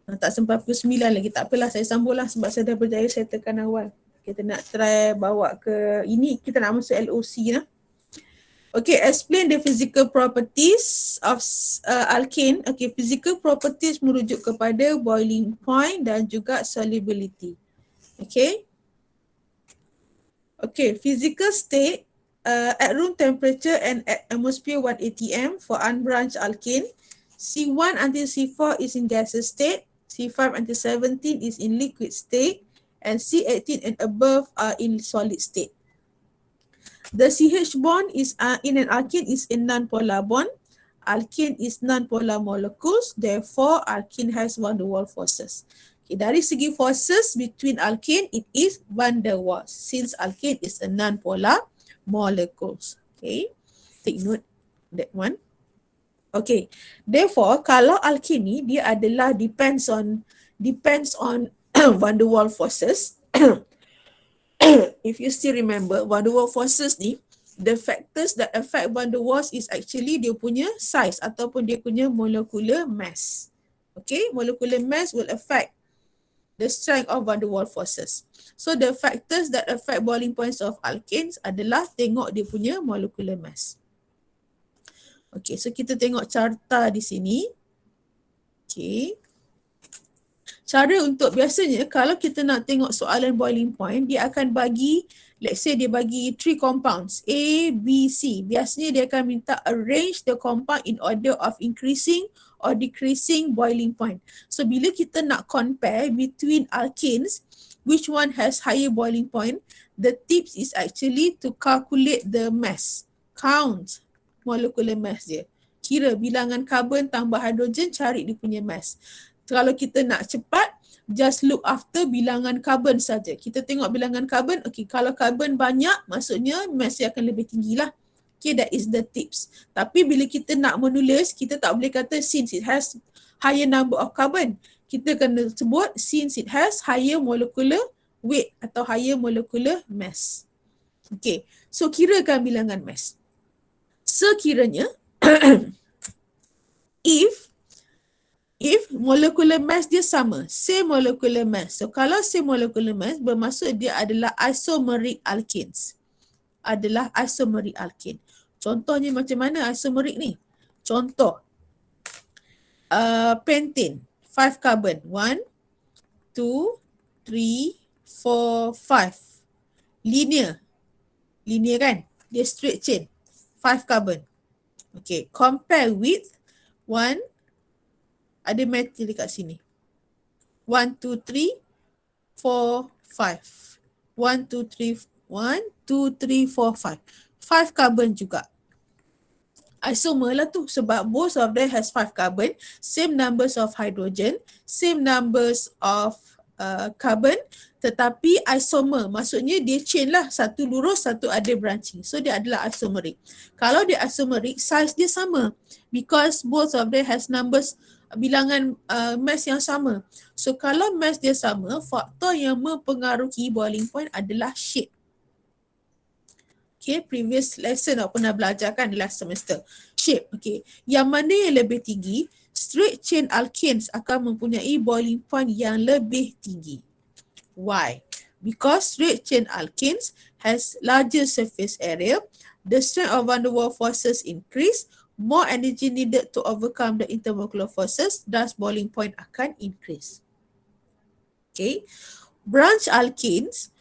Tak sempat pukul 9 lagi. Tak apalah, saya sambung lah sebab saya dah berjaya saya tekan awal. Kita nak try bawa ke ini, kita nak masuk LOC lah. Okay, explain the physical properties of alkane. Okay, physical properties merujuk kepada boiling point dan juga solubility. Okay. Okay, physical state at room temperature and at atmosphere 1 atm for unbranched alkane. C1 until C4 is in gaseous state. C5 until 17 is in liquid state. And C18 and above are in solid state. The CH bond is in an alkane is a non-polar bond. Alkane is non-polar molecules. Therefore, alkane has van der Waals forces. Okay, dari segi forces between alkane, it is van der Waals since alkane is a non-polar molecules. Okay, take note that one. Okay, therefore, kalau alkane ni dia adalah depends on van der Waals forces. If you still remember, van der Waals forces ni, the factors that affect van der Waals is actually dia punya size ataupun dia punya molecular mass. Okay, molecular mass will affect the strength of van der Waals forces. So the factors that affect boiling points of alkanes adalah tengok dia punya molecular mass. Okay, so kita tengok carta di sini. Okay. Cara untuk biasanya kalau kita nak tengok soalan boiling point, dia akan bagi, let's say dia bagi 3 compounds A, B, C. Biasanya dia akan minta arrange the compound in order of increasing or decreasing boiling point. So bila kita nak compare between alkanes, which one has higher boiling point, the tips is actually to calculate the mass, count molecular mass dia. Kira bilangan karbon tambah hidrogen, cari dia punya mass. Kalau kita nak cepat, just look after bilangan karbon saja. Kita tengok bilangan karbon, okay, kalau karbon banyak, maksudnya mass dia akan lebih tinggi lah. Okay, that is the tips. Tapi bila kita nak menulis, kita tak boleh kata since it has higher number of carbon. Kita kena sebut since it has higher molecular weight atau higher molecular mass. Okay, so kirakan bilangan mass. Sekiranya, if molecular mass dia sama, same molecular mass. So kalau same molecular mass bermaksud dia adalah isomeric alkanes. Adalah isomeric alkane. Contohnya macam mana isomeric ni? Contoh, pentane, 5 carbon. 1, 2, 3, 4, 5. Linear. Linear kan? Dia straight chain. 5 carbon. Okay, compare with 1, ada metal dekat sini. 1, 2, 3, 4, 5. 1, 2, 3, 1, 2, 3, 4, 5. 5 carbon juga. Isomer lah tu sebab both of them has 5 carbon, same numbers of hydrogen, same numbers of carbon, tetapi isomer maksudnya dia chain lah, satu lurus, satu ada branching. So dia adalah isomeric. Kalau dia isomeric, size dia sama because both of them has numbers, bilangan mass yang sama. So kalau mass dia sama, faktor yang mempengaruhi boiling point adalah shape. Okay, previous lesson aku pernah belajar kan last semester. Shape, okay. Yang mana yang lebih tinggi, straight chain alkanes akan mempunyai boiling point yang lebih tinggi. Why? Because straight chain alkanes has larger surface area, the strength of van der Waals forces increase, more energy needed to overcome the intermolecular forces, thus boiling point akan increase. Okay. Branch alkanes,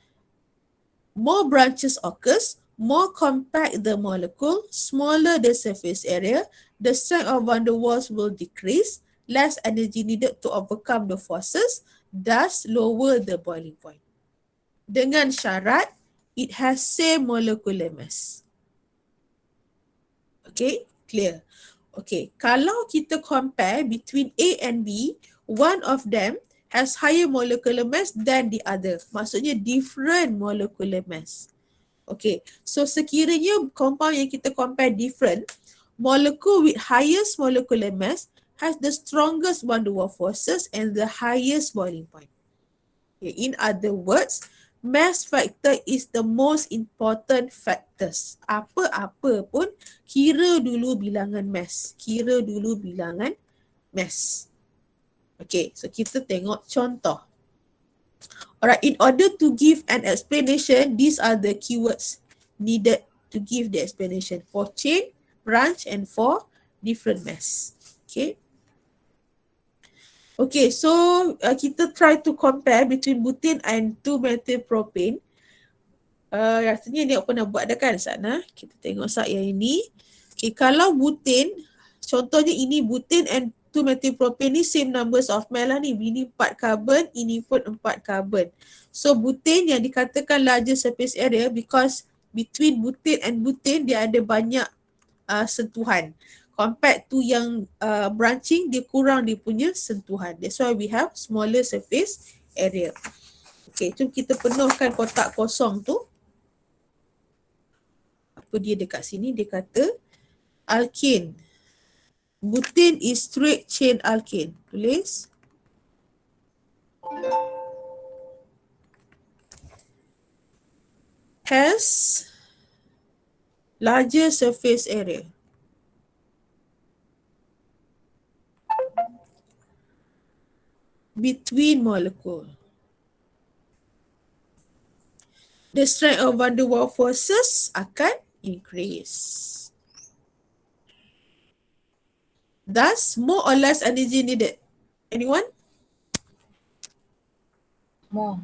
more branches occurs, more compact the molecule, smaller the surface area, the strength of van der Waals will decrease, less energy needed to overcome the forces, thus lower the boiling point. Dengan syarat, it has same molecular mass. Okay, clear. Okay, kalau kita compare between A and B, one of them has higher molecular mass than the other. Maksudnya different molecular mass. Okay, so sekiranya compound yang kita compare different, molecule with highest molecular mass has the strongest van der Waals forces and the highest boiling point. Okay, in other words, mass factor is the most important factors. Apa-apa pun kira dulu bilangan mass. Kira dulu bilangan mass. Okay, so kita tengok contoh. Alright, in order to give an explanation, these are the keywords needed to give the explanation for chain, branch, and for different mass. Okay. Okay, so kita try to compare between butane and 2-methylpropane. Rasanya ni aku pernah buat dah kan sana. Kita tengok sat yang ini. Okay, kalau butane, contohnya ini butane and 2-methylpropane ni same numbers of mole lah ni. Ini 4 carbon, ini pun 4 carbon. So butane yang dikatakan larger surface area because between butane and butane dia ada banyak sentuhan. Compared to yang branching, dia kurang dia punya sentuhan. That's why we have smaller surface area. Okay, jom kita penuhkan kotak kosong tu. Apa dia dekat sini? Dia kata alkane. Butane is straight chain alkane. Tulis. Has larger surface area. Between molecule. The strength of van der Waals forces akan increase. Thus, more or less energy needed. Anyone? More.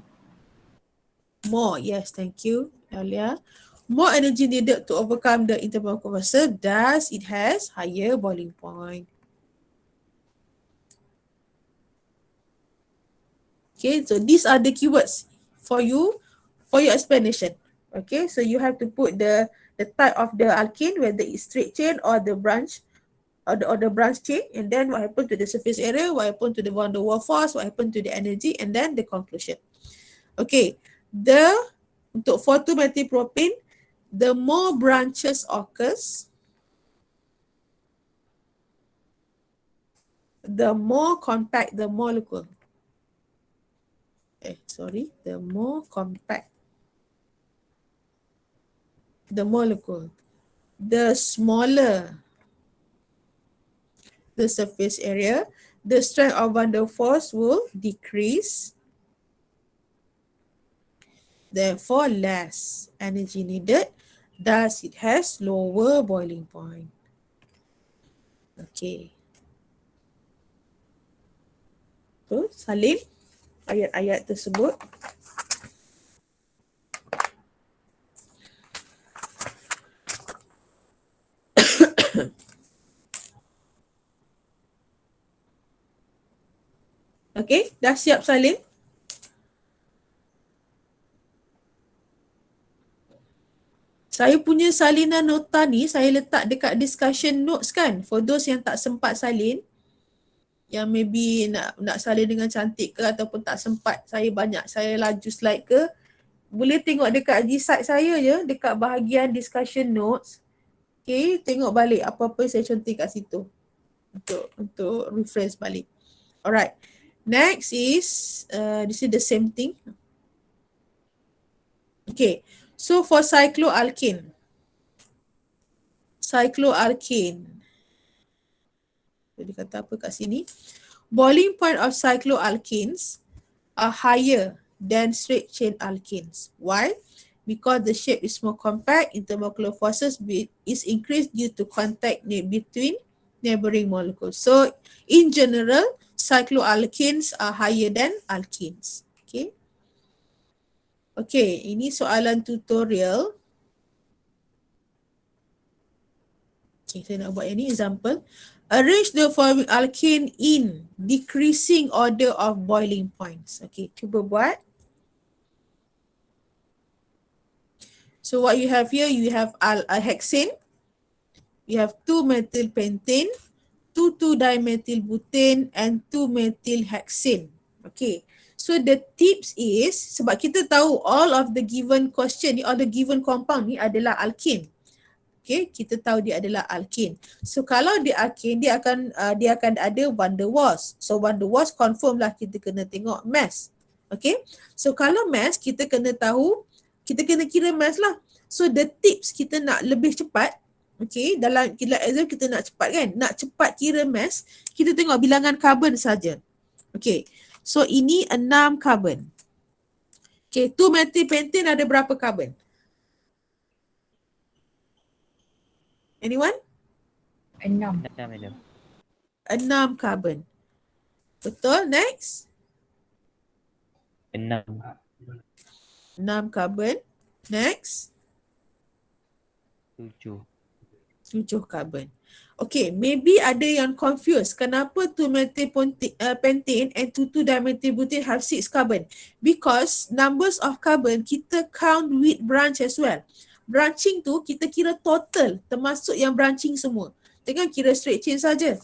More, yes, thank you, Alia. More energy needed to overcome the intermolecular forces, thus it has higher boiling point. Okay, so these are the keywords for you, for your explanation. Okay, so you have to put the type of the alkane, whether it's straight chain or the branch, or the branch chain, and then what happened to the surface area, what happened to the van der Waals force, what happened to the energy, and then the conclusion. Okay, untuk for 2-methylpropane, the more branches occurs, the more compact the molecule. The more compact the molecule, the smaller the surface area, the strength of van der Waals will decrease. Therefore, less energy needed, thus it has lower boiling point. Okay. So, salin ayat-ayat tersebut. Okay, dah siap salin? Saya punya salinan nota ni saya letak dekat discussion notes kan. For those yang tak sempat salin, yang maybe nak salin dengan cantik ke ataupun tak sempat, saya laju slide ke, boleh tengok dekat G-site saya je, dekat bahagian discussion notes. Okay, tengok balik apa-apa saya cantik kat situ untuk reference balik. Alright, next is this is the same thing. Okay, so for cycloalkane, dia kata apa kat sini? Boiling point of cycloalkanes are higher than straight chain alkanes. Why? Because the shape is more compact, intermolecular forces is increased due to contact between neighboring molecules. So in general, cycloalkanes are higher than alkenes. Okay. Okay, ini soalan tutorial. Okay, saya nak buat yang ni example. Arrange the following alkane in decreasing order of boiling points. Okay, cuba buat. So what you have here, you have a hexane, you have 2-methylpentane, 2,2-dimethylbutane, and 2-methylhexane. Okay, so the tips is, sebab kita tahu all of the given question ni, all the given compound ni adalah alkane. Okay, kita tahu dia adalah alkane. So kalau dia alkane, dia akan ada van der Waals. So van der Waals confirm lah kita kena tengok mass. Okay. So kalau mass kita kena tahu, kita kena kira mass lah. So the tips kita nak lebih cepat, okay, dalam exam kita nak cepat kan, nak cepat kira mass, kita tengok bilangan karbon saja. Okay. So ini 6 karbon. Okay, 2-methyl pentane ada berapa karbon? Anyone? 6. Dah, madam. 6 karbon. Betul, next. 6. 6 karbon. Next. 7. 7 karbon. Okay, maybe ada yang confused. Kenapa 2-methyl pentane and 2,2-dimethyl butane have 6 carbon? Because numbers of carbon kita count with branch as well. Branching tu kita kira total, termasuk yang branching semua. Jangan kira straight chain saja.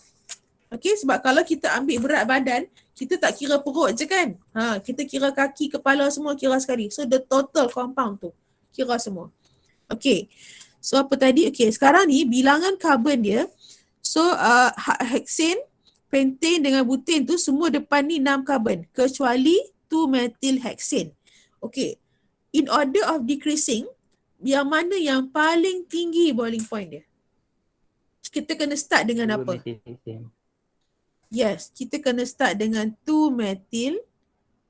Okay, sebab kalau kita ambil berat badan, kita tak kira perut je kan. Kita kira kaki, kepala semua kira sekali. So the total compound tu kira semua. Okay. So apa tadi? Okay, sekarang ni bilangan karbon dia. So hexane, pentane dengan butane tu semua depan ni 6 karbon. Kecuali 2-methyl hexane. Okay. In order of decreasing, yang mana yang paling tinggi boiling point dia? Kita kena start dengan apa? Yes, kita kena start dengan 2-methyl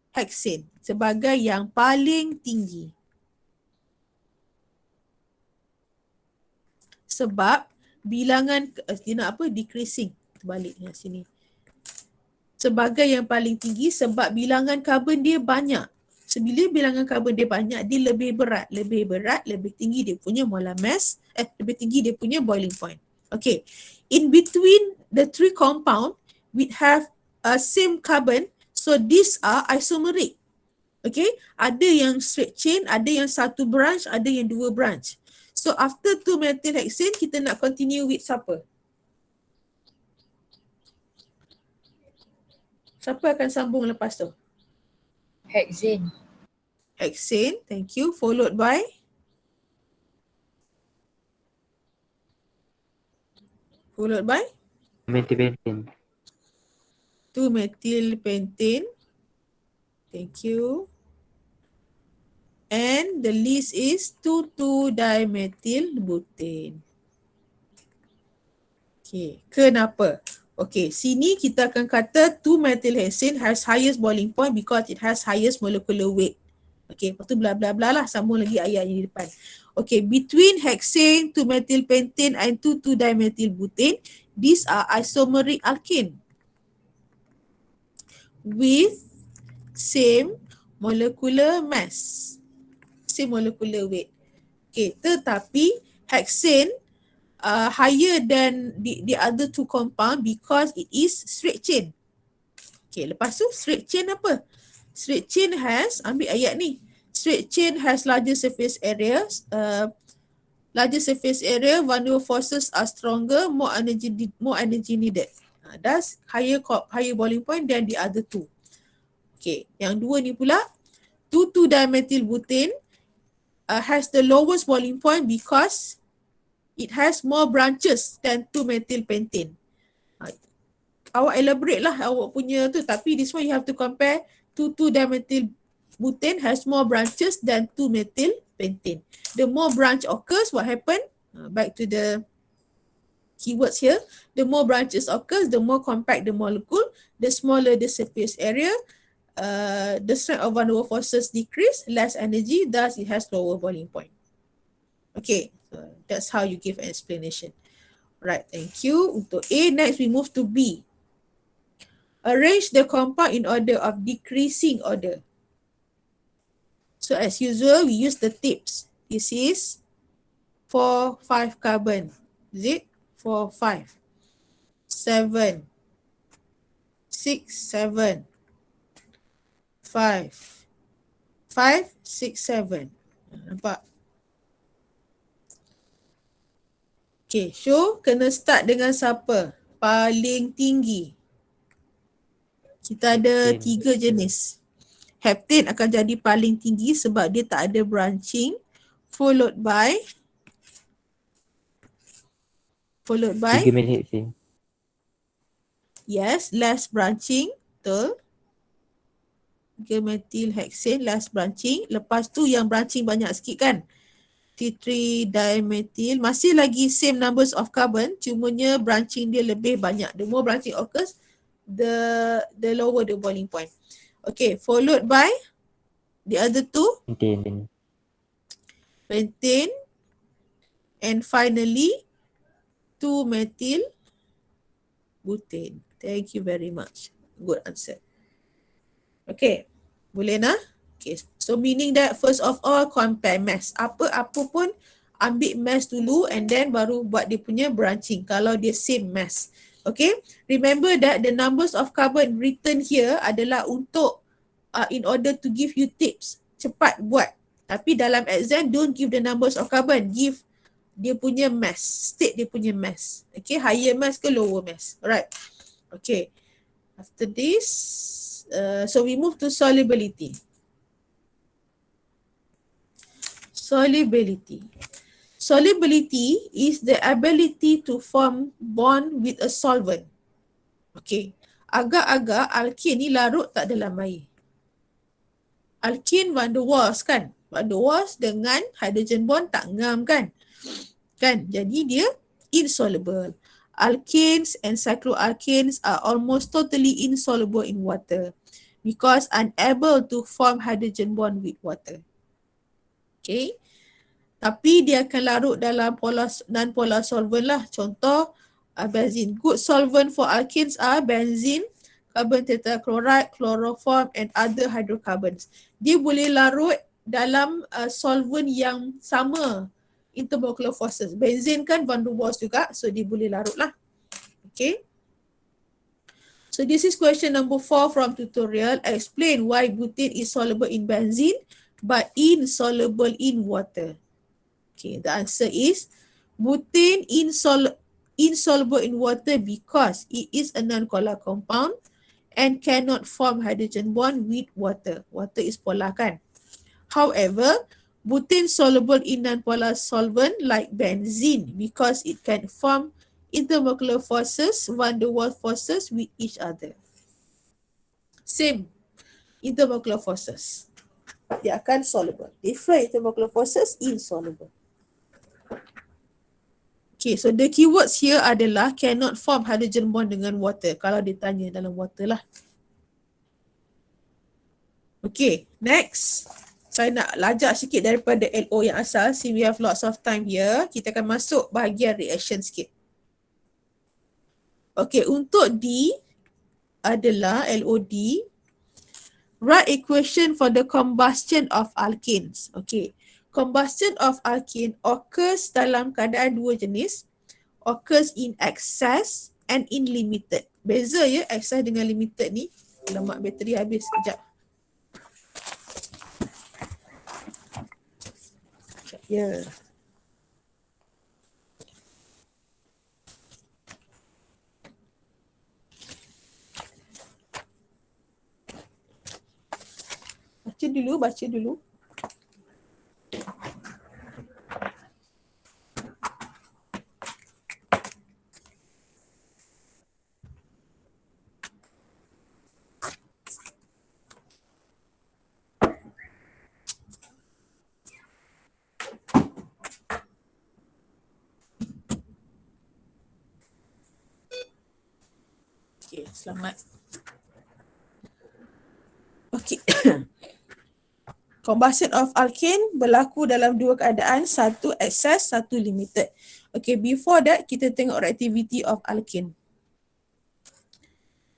hexane sebagai yang paling tinggi. Sebab bilangan dia nak apa? Decreasing. Balik sini. Sebagai yang paling tinggi sebab bilangan karbon dia banyak. So, bila bilangan karbon dia banyak, dia lebih berat. Lebih berat, lebih tinggi dia punya molar mass. Lebih tinggi dia punya boiling point. Okay. In between the three compound, we have same carbon. So, these are isomeric. Okay. Ada yang straight chain, ada yang satu branch, ada yang dua branch. So, after 2-methyl hexane, kita nak continue with siapa? Siapa akan sambung lepas tu? Hexane. Hexane, thank you. Followed by? Followed by? 2-methyl pentane. Thank you. And the list is 2,2-dimethyl butane. Okay, kenapa? Okay, sini kita akan kata 2-methyl hexane has highest boiling point because it has highest molecular weight. Okay, lepas tu bla bla bla lah, sambung lagi ayat yang di depan. Okay, between hexane, 2-methyl pentane and 2,2-dimethyl butane, these are isomeric alkane with same molecular mass, same molecular weight. Okay, tetapi hexane higher than the other two compound because it is straight chain. Okay, lepas tu straight chain apa? Straight chain has, ambil ayat ni. Straight chain has larger surface area. Larger surface area, van der Waals forces are stronger, more energy needed. That's higher boiling point than the other two. Okay, yang dua ni pula 2,2-dimethyl butane has the lowest boiling point because it has more branches than 2-methyl pentane. Awak elaborate lah awak punya tu, tapi this one you have to compare 2,2-dimethyl butane has more branches than 2-methyl pentane. The more branch occurs, what happen? Back to the keywords here. The more branches occurs, the more compact the molecule, the smaller the surface area, the strength of van der Waals forces decrease, less energy, thus it has lower boiling point. Okay, so that's how you give an explanation. Right, thank you. Untuk A, next we move to B. Arrange the compound in order of decreasing order. So as usual, we use the tips. This is 4, 5 carbon. Is it? 4, 5. 7. 6, 7. 5. 5, 6, 7. Nampak? Okay, so kena start dengan siapa? Paling tinggi. Kita ada 3 jenis. Heptane akan jadi paling tinggi sebab dia tak ada branching. Followed by 3-methyl hexane. Yes, less branching. Betul. methylhexane last branching. Lepas tu yang branching banyak sikit kan. T3-dimethyl. Masih lagi same numbers of carbon. Cumanya branching dia lebih banyak. The more branching occurs, the lower the boiling point. Okay, followed by the other two. Pentane. And finally, 2-methyl butane. Thank you very much. Good answer. Okay, boleh nah? Okay, so meaning that first of all compare mass. Apa-apa pun ambil mass dulu and then baru buat dia punya branching kalau dia same mass. Okay, remember that the numbers of carbon written here adalah untuk in order to give you tips. Cepat buat. Tapi dalam exam don't give the numbers of carbon. Give dia punya mass. State dia punya mass. Okay, higher mass ke lower mass. Alright. Okay. After this, so we move to solubility. Solubility. Solubility is the ability to form bond with a solvent. Okay. Agak-agak alkane ni larut tak dalam air. Alkane van der Waals kan? Van der Waals dengan hydrogen bond tak ngam kan? Jadi dia insoluble. Alkanes and cycloalkanes are almost totally insoluble in water because unable to form hydrogen bond with water. Okay. Tapi dia akan larut dalam non-polar solvent lah. Contoh benzene. Good solvent for alkanes are benzene, carbon tetrachloride, chloroform and other hydrocarbons. Dia boleh larut dalam solvent yang sama intermolecular forces. Benzene kan van der Waals juga, so dia boleh larut lah. Okay. So this is question number 4 from tutorial. Explain why butane is soluble in benzene but insoluble in water. Okay, the answer is butane insoluble in water because it is a non-polar compound and cannot form hydrogen bond with water. Water is polar kan? However, butane soluble in non-polar solvent like benzene because it can form intermolecular forces, van der Waals forces with each other. Same intermolecular forces. Dia akan soluble. Different intermolecular forces, insoluble. Okay, so the keywords here adalah cannot form hydrogen bond dengan water. Kalau ditanya dalam water lah. Okay, next. Saya nak lajak sikit daripada LO yang asal. See, we have lots of time here. Kita akan masuk bahagian reaction sikit. Okay, untuk D adalah LOD. Write equation for the combustion of alkanes. Okay, combustion of alkane occurs dalam keadaan dua jenis. Occurs in excess and in limited. Beza ya excess dengan limited ni. Lemak bateri habis sekejap. Ya. Baca dulu. Okay, selamat. Okay. Combustion of alkane berlaku dalam dua keadaan, satu excess, satu limited. Okay, before that kita tengok reactivity of alkane.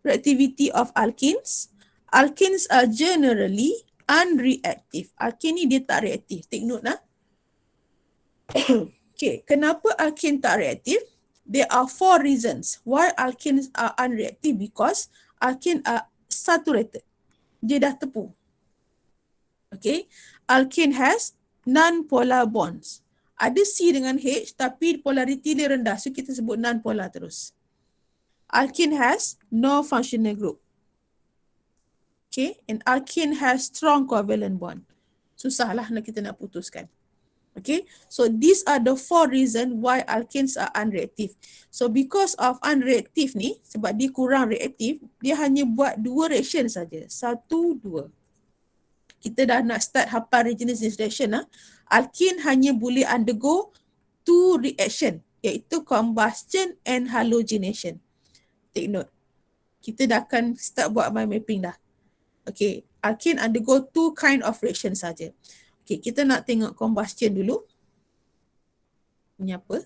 Reactivity of alkanes. Alkanes are generally unreactive. Alkane ni dia tak reaktif. Take note lah. Okay, kenapa alkane tak reaktif? There are 4 reasons why alkanes are unreactive because alkane are saturated. Dia dah tepu. Okay, alkane has non-polar bonds. Ada C dengan H tapi polarity dia rendah. So kita sebut non-polar terus. Alkane has no functional group. Okay, and alkane has strong covalent bond. Susahlah kita nak putuskan. Okay, so these are the 4 reasons why alkanes are unreactive. So because of unreactive ni, sebab dia kurang reaktif, dia hanya buat 2 reaction saja. 1, 2. kita dah nak start hafal reagent reaction lah. Alkene hanya boleh undergo 2 reaction, iaitu combustion and halogenation. Take note. Kita dah akan start buat mind mapping dah. Okay, alkene undergo 2 kind of reaction saja. Okay, kita nak tengok combustion dulu. Ini apa?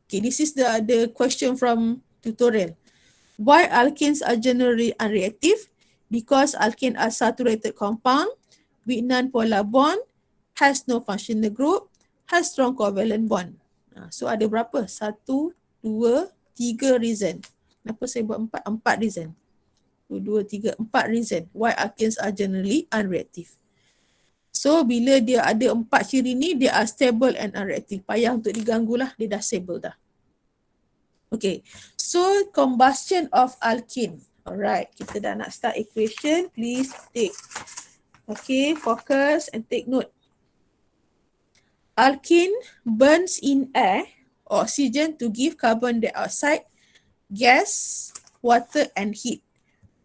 Okay, this is the question from tutorial. Why alkenes are generally unreactive? Because alkene are saturated compound with non-polar bond, has no functional group, has strong covalent bond. So ada berapa? 1, 2, 3 reason. Kenapa saya buat 4? 4 reason. 1, 2, 3, 4 reason why alkenes are generally unreactive. So bila dia ada 4 ciri ni, dia are stable and unreactive. Payah untuk diganggu lah, dia dah stable dah. Okay, so combustion of alkene. Alright, kita dah nak start equation. Please take. Okay, focus and take note. Alkene burns in air, oxygen to give carbon dioxide, gas, water and heat.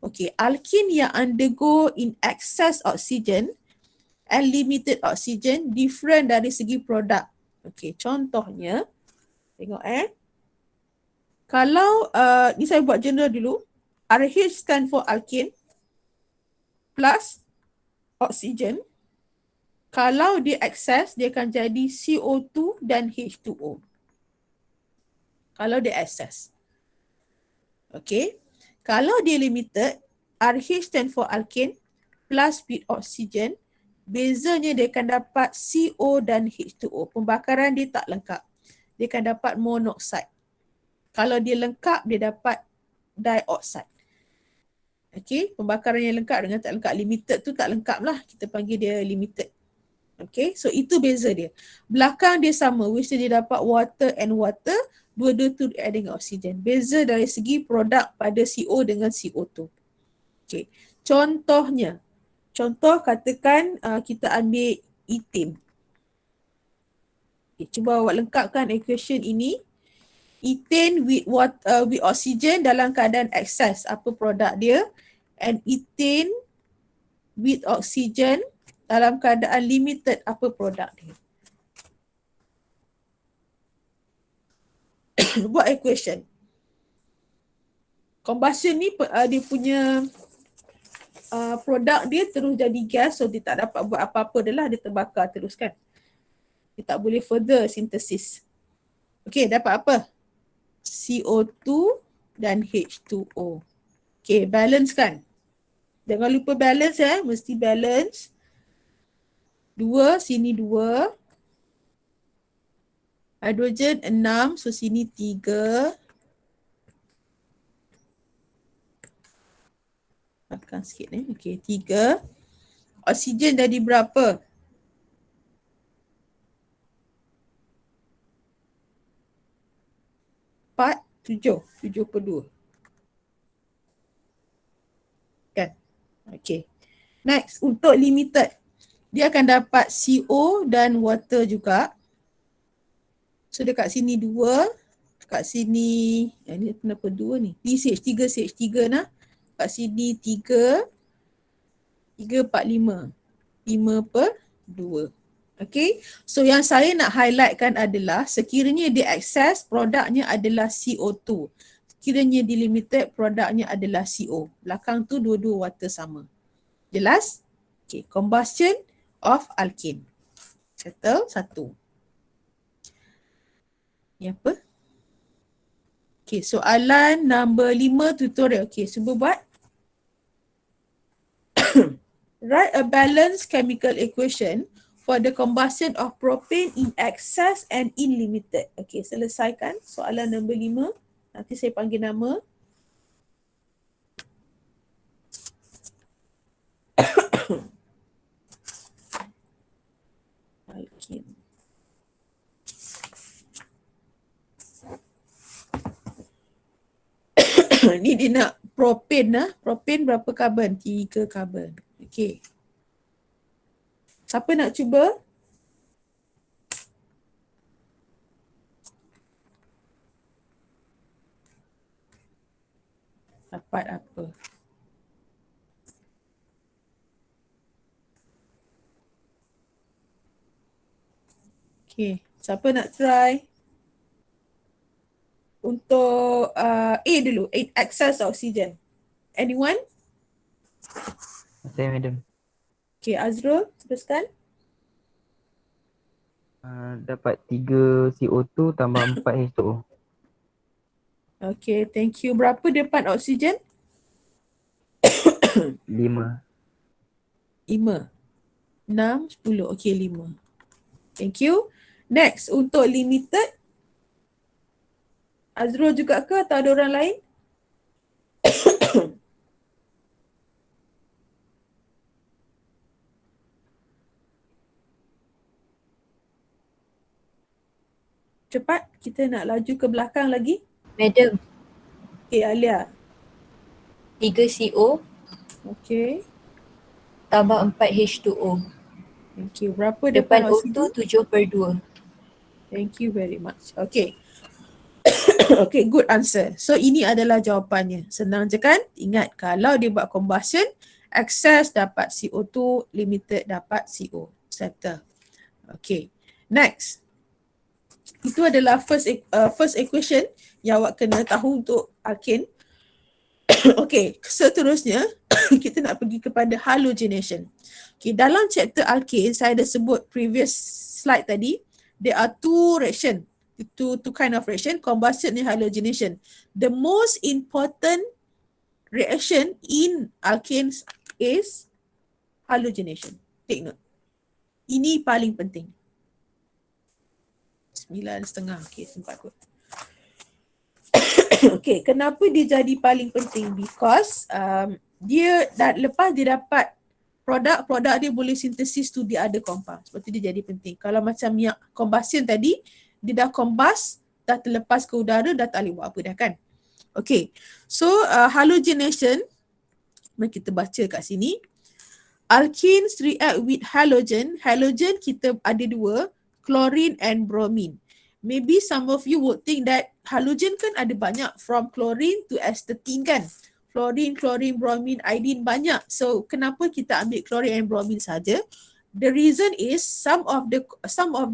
Okay, alkene yang undergo in excess oxygen and limited oxygen different dari segi produk. Okay, contohnya, tengok kalau ni saya buat general dulu. RH stand for alkene plus oxygen. Kalau dia excess, dia akan jadi CO2 dan H2O. Kalau dia excess. Okay. Kalau dia limited, RH stand for alkene plus with oxygen. Bezanya dia akan dapat CO dan H2O. Pembakaran dia tak lengkap. Dia akan dapat monoxide. Kalau dia lengkap, dia dapat dioxide. Okay, pembakaran yang lengkap dengan tak lengkap. Limited tu tak lengkap lah. Kita panggil dia limited. Okay, so itu beza dia. Belakang dia sama, which dia dapat water and water. Dua-dua tu ada dengan oksigen. Beza dari segi produk pada CO dengan CO2. Okay, contohnya. Contoh katakan kita ambil ethane. Okay, cuba awak lengkapkan equation ini. Ethane with oxygen dalam keadaan excess, apa produk dia? And ethane with oxygen dalam keadaan limited, apa produk dia? Buat equation. Combustion ni dia punya produk dia terus jadi gas, so dia tak dapat buat apa-apa dah lah, dia terbakar terus kan. Dia tak boleh further synthesis. Okay, dapat apa? CO2 dan H2O. Okay, balance kan? Jangan lupa balance mesti balance. 2, sini 2. Hidrogen 6, so sini 3. Makan sikit Okay, 3. Oksigen jadi berapa? 72. Kan? Okay. Next, untuk limited. Dia akan dapat CO dan water juga. So dekat sini 2. Dekat sini, ni kenapa 2 ni? Ni CH3, CH3 nah. Dekat sini 3. 3, 4, 5. 5/2. Okay, so yang saya nak highlightkan adalah sekiranya dia excess, produknya adalah CO2. Sekiranya dia limited, produknya adalah CO. Belakang tu dua-dua water sama. Jelas? Okay, combustion of alkene. Settle 1. Ni apa? Okay, soalan number 5 tutorial. Okay, cuba buat. Write a balanced chemical equation for the combustion of propane in excess and in limited. Okay, selesaikan soalan nombor 5. Nanti saya panggil nama. Alkene. Ni dia nak propane Propane berapa karbon? 3 karbon. Okay. Siapa nak cuba? Dapat apa? Okay, siapa nak try? Untuk A dulu, excess oxygen. Anyone? Saya madam. Okay, Azrul, teruskan. Dapat 3 CO2 tambah 4 H2O. Okay, thank you. Berapa dia part oksigen? 5. 5. 6, 10. Okay, 5. Thank you. Next, untuk limited. Azrul juga ke atau ada orang lain? Cepat, kita nak laju ke belakang lagi. Madam, Okay, Alia. 3 CO Okay. tambah 4 H2O. Thank you. Berapa depan Depan oksigen? O2 7/2. Thank you very much. Okay. Okay, good answer. So ini adalah jawapannya. Senang je kan? Ingat, kalau dia buat combustion, excess dapat CO2, limited dapat CO. Settle. Okay. Next. Itu adalah first equation yang awak kena tahu untuk alkane. Okay, seterusnya kita nak pergi kepada halogenation. Okay, dalam chapter alkane saya ada sebut previous slide tadi, there are two reaction, two kind of reaction, combustion and halogenation. The most important reaction in alkanes is halogenation. Take note. Ini paling penting. 9:30. Okay, sempat kot. Okay, kenapa dia jadi paling penting? Because dia lepas dia dapat produk dia boleh sintesis to the other compound. Sebab tu dia jadi penting. Kalau macam yang combustion tadi, dia dah combust, dah terlepas ke udara, dah tak boleh buat apa dah kan. Okay, so halogenation, mari kita baca kat sini. Alkenes react with halogen. Halogen kita ada dua, chlorine and bromine. Maybe some of you would think that halogen kan ada banyak, from chlorine to S13 kan. Fluorine, bromine, iodine banyak. So kenapa kita ambil chlorine and bromine saja? The reason is some of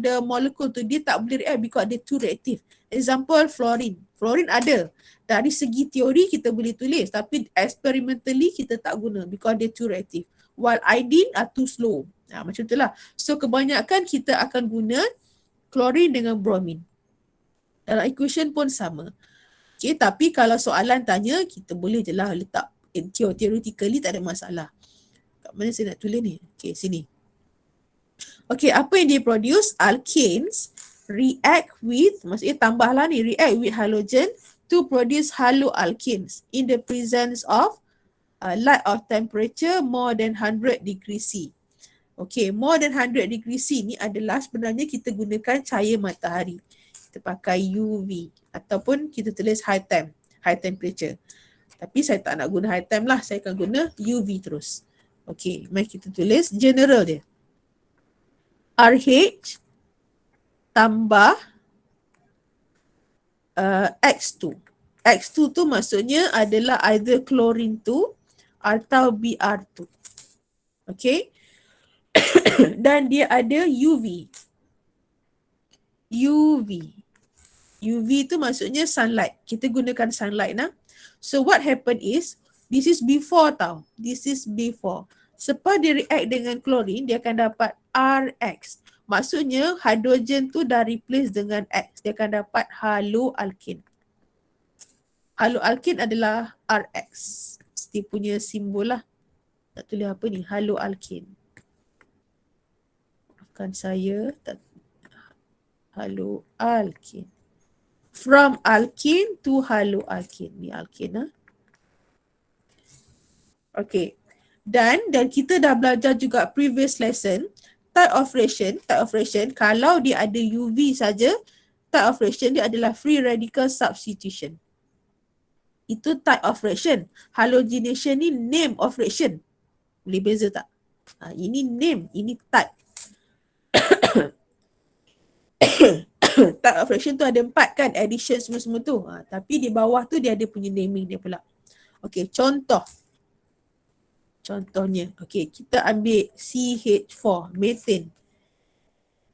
the molecule tu dia tak boleh react because dia too reactive. Example fluorine. Fluorine ada. Dari segi teori kita boleh tulis, tapi experimentally kita tak guna because dia too reactive. While iodine are too slow. Macam itulah. So kebanyakan kita akan guna chlorine dengan bromine. Dalam equation pun sama. Okay, tapi kalau soalan tanya, kita boleh je lah letak theoretically, tak ada masalah. Kat mana saya nak tulis ni? Okay, sini. Okay, apa yang dia produce? Alkanes react with, maksudnya tambahlah ni, react with halogen to produce haloalkanes in the presence of light of temperature more than 100 degrees C. Okay, more than 100 degrees C ni adalah sebenarnya kita gunakan cahaya matahari. Kita pakai UV ataupun kita tulis high temperature. Tapi saya tak nak guna high temp lah, saya akan guna UV terus. Okay, mari kita tulis general dia. RH tambah X2. X2 tu maksudnya adalah either chlorine 2 atau Br2. Okay. Dan dia ada UV. UV tu maksudnya sunlight. Kita gunakan sunlight nah. So what happen is, this is before tau. This is before. Sebab dia react dengan chlorine, dia akan dapat RX. Maksudnya hydrogen tu dah replace dengan X. Dia akan dapat haloalkane. Haloalkane adalah RX. Mesti punya simbol lah. Tak tulis apa ni? Haloalkane. Maafkan saya. Haloalkane. From alkane to haloalkane. Ni alkane lah. Okay. Dan kita dah belajar juga previous lesson, type of reaction, kalau dia ada UV saja, type of reaction dia adalah free radical substitution. Itu type of reaction. Halogenation ni name of reaction. Boleh beza tak? Ini name, ini type. Type of reaction tu ada 4 kan, addition semua-semua tu. Tapi di bawah tu dia ada punya naming dia pula. Okay, contohnya, okay, kita ambil CH4, methane.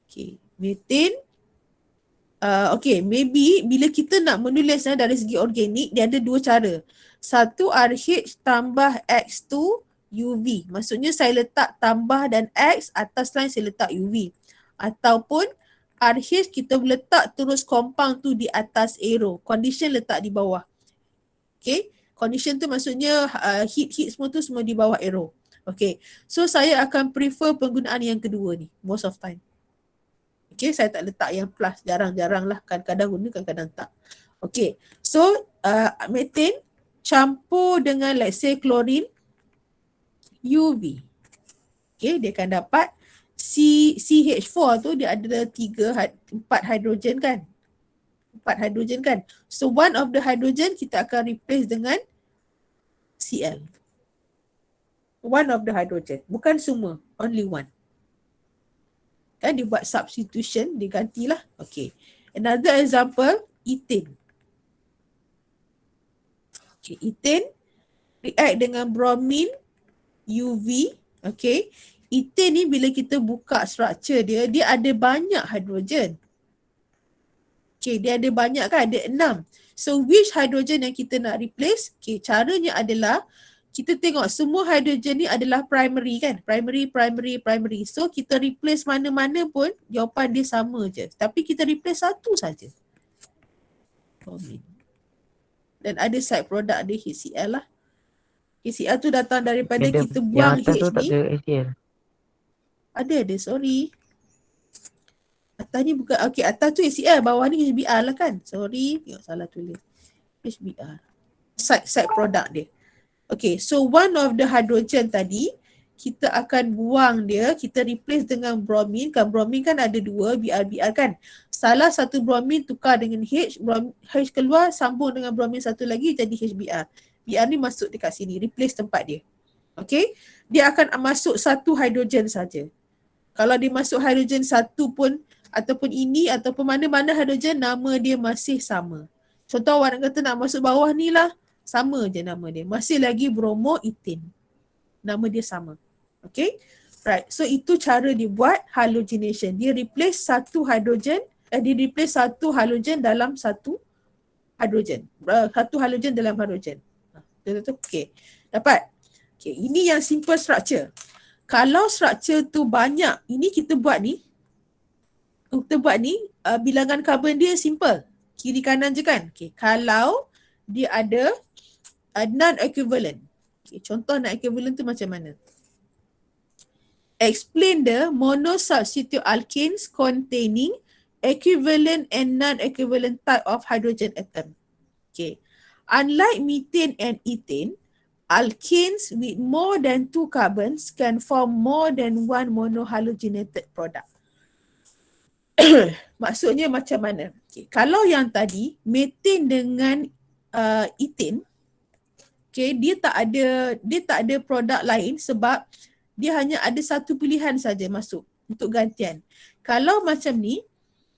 Okay, Methane. Okay, maybe bila kita nak menulis dari segi organik, dia ada dua cara. Satu RH tambah X2 UV. Maksudnya saya letak tambah dan X, atas line saya letak UV. Ataupun RH kita letak terus compound tu di atas arrow. Condition letak di bawah. Okay, condition tu maksudnya heat semua tu semua di bawah arrow. Okay, so saya akan prefer penggunaan yang kedua ni most of time. Okay, saya tak letak yang plus, jarang-jarang lah. Kadang-kadang guna, kadang-kadang tak. Okay, so methane campur dengan let's say chlorine UV. Okay, dia akan dapat CH4 tu dia ada 4 hidrogen kan. 4 hidrogen kan. So one of the hydrogen kita akan replace dengan Cl. One of the hydrogen. Bukan semua, only one. Kan dia buat substitution, dia gantilah. Okay. Another example, ethane. Okay, ethane react dengan bromine UV. Okay. Ethane ni bila kita buka structure dia, dia ada banyak hidrogen. Okay, dia ada banyak kan, ada 6. So which hydrogen yang kita nak replace? Okay, caranya adalah kita tengok semua hidrogen ni adalah primary kan. Primary. So kita replace mana-mana pun jawapan dia sama je. Tapi kita replace satu saja. Dan ada side product dia HCl lah. HCl tu datang daripada kita buang yang atas H tu tak ni. ada HCl. Ada, sorry. Atas ni bukan, okay, atas tu HCl, bawah ni HBr lah kan. Sorry, tengok salah tulis. HBr. Side product dia. Okay, so one of the hydrogen tadi, kita akan buang dia, kita replace dengan bromine. Kan bromine kan ada 2, Br kan. Salah satu bromine tukar dengan H, H keluar, sambung dengan bromine satu lagi, jadi HBr. Br ni masuk dekat sini, replace tempat dia. Okay, dia akan masuk satu hydrogen saja. Kalau dia masuk hydrogen satu pun, ataupun ini, ataupun mana-mana hydrogen, nama dia masih sama. Contoh awak nak kata nak masuk bawah ni lah, sama je nama dia. Masih lagi bromoethane. Nama dia sama. Okay. Right. So itu cara dia buat halogenation. Dia replace satu hydrogen, dia replace satu halogen dalam satu hydrogen. Satu halogen dalam hydrogen. Betul-betul? Okay. Dapat? Okay. Ini yang simple structure. Kalau structure tu banyak, ini kita buat ni, bilangan karbon dia simple. Kiri kanan je kan? Okay. Kalau dia ada non-equivalent. Okay, contoh non-equivalent tu macam mana? Explain the monosubstitute alkanes containing equivalent and non-equivalent type of hydrogen atom. Okay. Unlike methane and ethane, alkanes with more than 2 carbons can form more than one monohalogenated product. Maksudnya macam mana? Okay. Kalau yang tadi, methane dengan ethane, okay, dia tak ada produk lain sebab dia hanya ada satu pilihan saja masuk untuk gantian. Kalau macam ni,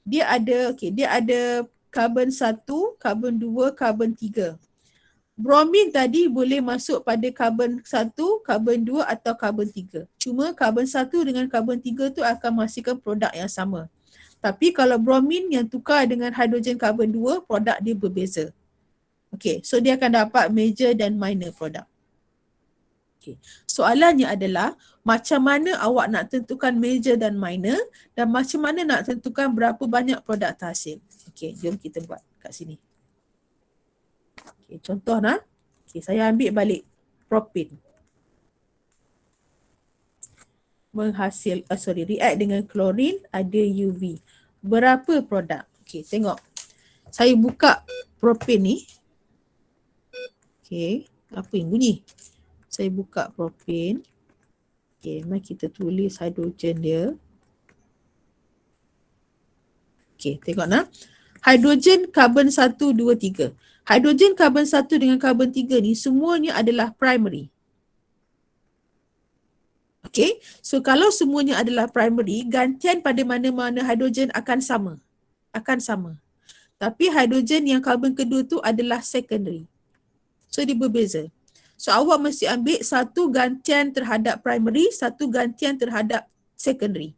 dia ada karbon 1, karbon 2, karbon 3. Bromine tadi boleh masuk pada karbon 1, karbon 2 atau karbon 3. Cuma karbon 1 dengan karbon 3 tu akan menghasilkan produk yang sama. Tapi kalau bromine yang tukar dengan hidrogen karbon 2, produk dia berbeza. Okay, so dia akan dapat major dan minor product. Okay. Soalannya adalah macam mana awak nak tentukan major dan minor dan macam mana nak tentukan berapa banyak produk terhasil. Okay, jom kita buat kat sini. Okay, contoh nah. Okay, saya ambil balik propane. React dengan chlorine ada UV. Berapa produk? Okay, tengok. Saya buka propane ni. Okay, apa yang bunyi? Saya buka propane. Okay, mari kita tulis hidrogen dia. Okay, tengok nah. Hidrogen karbon 1, 2, 3. Hidrogen karbon 1 dengan karbon 3 ni semuanya adalah primary. Okay, so kalau semuanya adalah primary, gantian pada mana-mana hidrogen akan sama. Tapi hidrogen yang karbon kedua tu adalah secondary. So dia berbeza. So awak mesti ambil satu gantian terhadap primary, satu gantian terhadap secondary.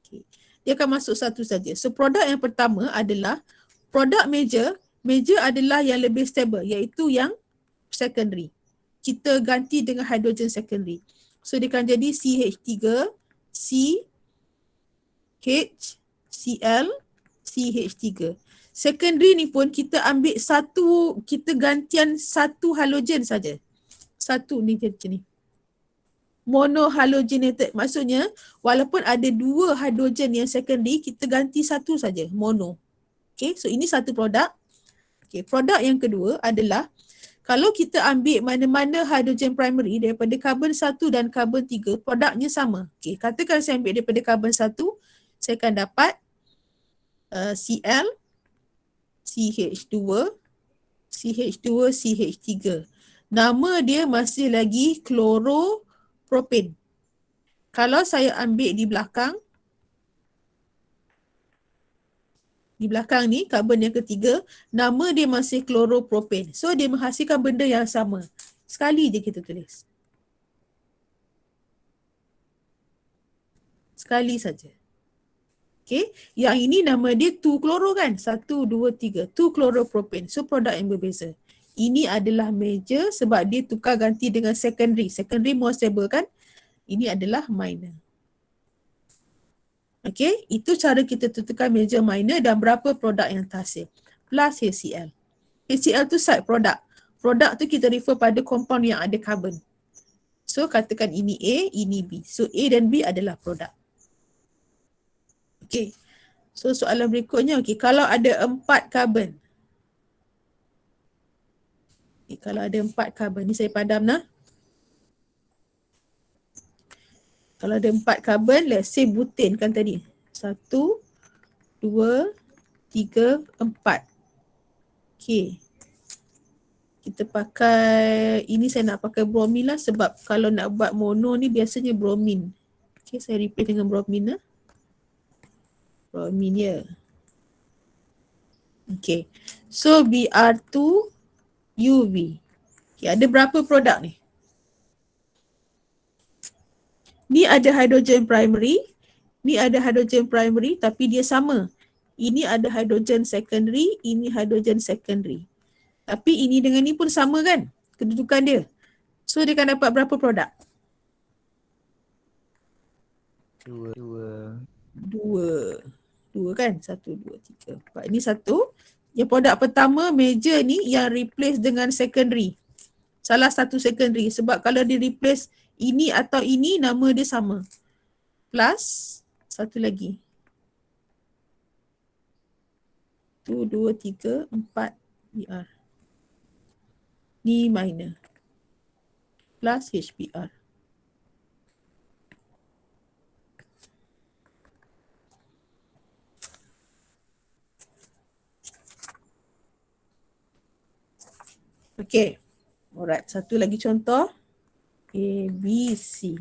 Okay. dia akan masuk satu saja. So produk yang pertama adalah produk major. Major adalah yang lebih stable, iaitu yang secondary. Kita ganti dengan hydrogen secondary. So dia akan jadi CH3, CHCl, CH3. Secondary ni pun kita ambil satu, kita gantian satu halogen saja. Satu ni macam ni. Monohalogenated. Maksudnya walaupun ada dua hidrogen yang secondary, kita ganti satu saja, mono. Okay, so ini satu produk. Okay, produk yang kedua adalah kalau kita ambil mana-mana hidrogen primary daripada karbon 1 dan karbon 3, produknya sama. Okay, katakan saya ambil daripada karbon 1, saya akan dapat Cl, CH2, CH2, CH3. Nama dia masih lagi kloropropane. Kalau saya ambil di belakang ni, karbon yang ketiga, nama dia masih kloropropane. So dia menghasilkan benda yang sama. Sekali je kita tulis. Sekali saja. Okay, yang ini nama dia 2-chloro kan? 1, 2, 3. 2-chloropropane. So produk yang berbeza. Ini adalah major sebab dia tukar ganti dengan secondary. Secondary more stable kan? Ini adalah minor. Okay, itu cara kita tentukan major minor dan berapa produk yang terhasil. Plus HCl. HCl tu side product. Produk tu kita refer pada compound yang ada carbon. So katakan ini A, ini B. So A dan B adalah produk. Okay, so soalan berikutnya, okay, kalau ada 4 carbon. Okay, kalau ada 4 carbon, ni saya padam lah. Kalau ada 4 carbon, let's say butane kan tadi. 1, 2, 3, 4. Okay. Kita pakai, ini saya nak pakai bromin lah sebab kalau nak buat mono ni biasanya bromin. Okay, saya replace dengan bromin lah. Bromin ya. Okay. So Br2 UV. Okay, ada berapa produk ni? Ni ada hydrogen primary. Ni ada hydrogen primary tapi dia sama. Ini ada hydrogen secondary. Ini hydrogen secondary. Tapi ini dengan ni pun sama kan? Kedudukan dia. So dia akan dapat berapa produk? Dua kan? 1, 2, 3, 4. Ini satu. Yang produk pertama major ni yang replace dengan secondary. Salah satu secondary. Sebab kalau dia replace ini atau ini, nama dia sama. Plus satu lagi. 1, 2, 3, 4 Br. Ni minor. Plus HBr. Okay. Alright, satu lagi contoh. A, B, C.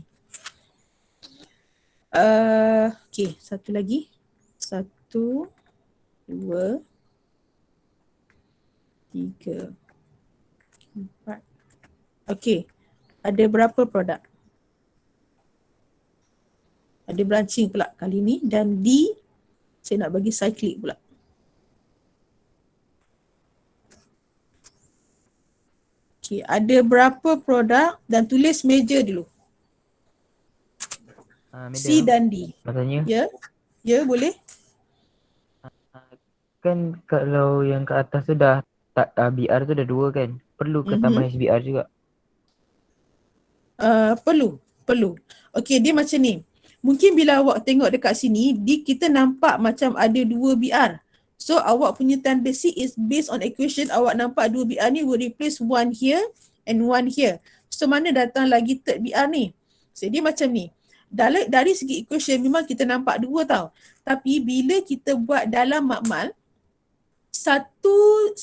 Okay, satu lagi. 1, 2, 3, 4. Okay, ada berapa produk? Ada branching pula kali ni dan D, saya nak bagi cyclic pula. Okay, ada berapa produk dan tulis major dulu. C dan D. Maksudnya Ya? Ya, boleh? kan kalau yang ke atas tu dah tak, BR tu dah 2 kan. Perlu ke tambah HBr juga? Perlu. Okey, dia macam ni. Mungkin bila awak tengok dekat sini, kita nampak macam ada 2 BR. So awak punya tendency is based on equation, awak nampak 2 BR ni will replace 1 here and 1 here. So mana datang lagi third BR ni? So dia macam ni. Dari segi equation memang kita nampak 2 tau. Tapi bila kita buat dalam makmal, satu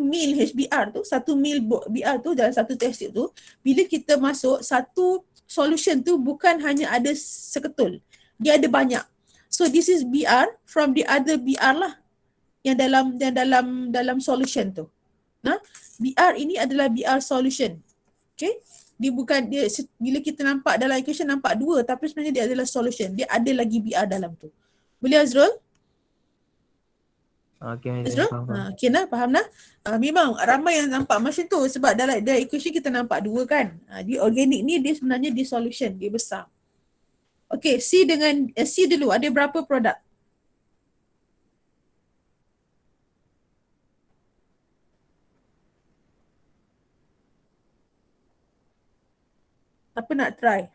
mil HBr tu, 1 mil BR tu dalam satu test tube tu, bila kita masuk satu solution tu bukan hanya ada seketul. Dia ada banyak. So this is BR from the other BR lah yang dalam solution tu. Nah, BR ini adalah BR solution. Okay? Dia bukan, bila kita nampak dalam equation nampak 2 tapi sebenarnya dia adalah solution. Dia ada lagi BR dalam tu. Boleh Azrul? Okay madam, Azrul? faham. Okay nah, faham nah? Memang ramai yang nampak macam tu sebab dalam equation kita nampak 2 kan. Dia organik ni dia sebenarnya dia solution, dia besar. Okay, C dulu ada berapa produk? Apa nak try?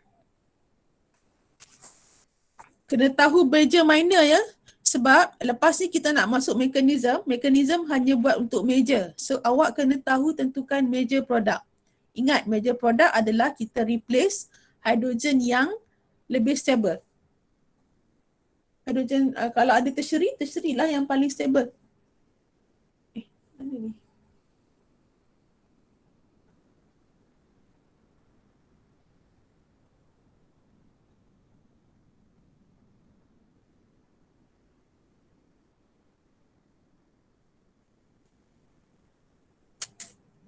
Kena tahu major minor ya. Sebab lepas ni kita nak masuk mekanism hanya buat untuk major. So awak kena tahu tentukan major product. Ingat major product adalah kita replace hidrogen yang lebih stable. Hidrogen kalau ada tertiary lah yang paling stable. Mana ni?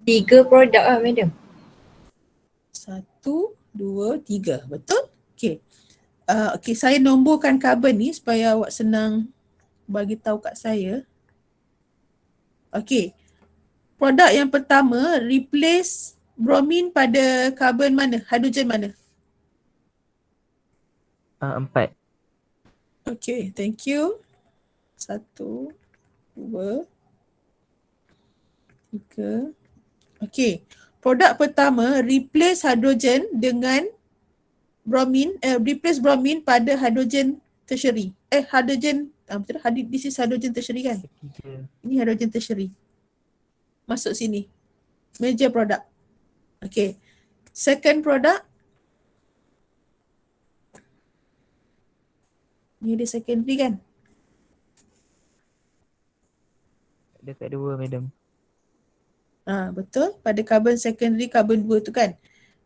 Tiga produk lah madam. 1, 2, 3. Betul? Okay. Okay, saya nomborkan carbon ni supaya awak senang bagi tahu kat saya. Okay. Produk yang pertama, replace bromin pada carbon mana? Hidrogen mana? 4. Okay, thank you. 1, 2, 3. Okay. Produk pertama, replace hidrogen dengan bromin, replace bromin pada hidrogen tertiary. Hidrogen, betul tak? This is hidrogen tertiary kan? 3. Ini hidrogen tertiary. Masuk sini. Major product. Okay. Second product. Ni ada secondary kan? Dekat 2 madam. Betul. Pada carbon secondary, carbon 2 tu kan?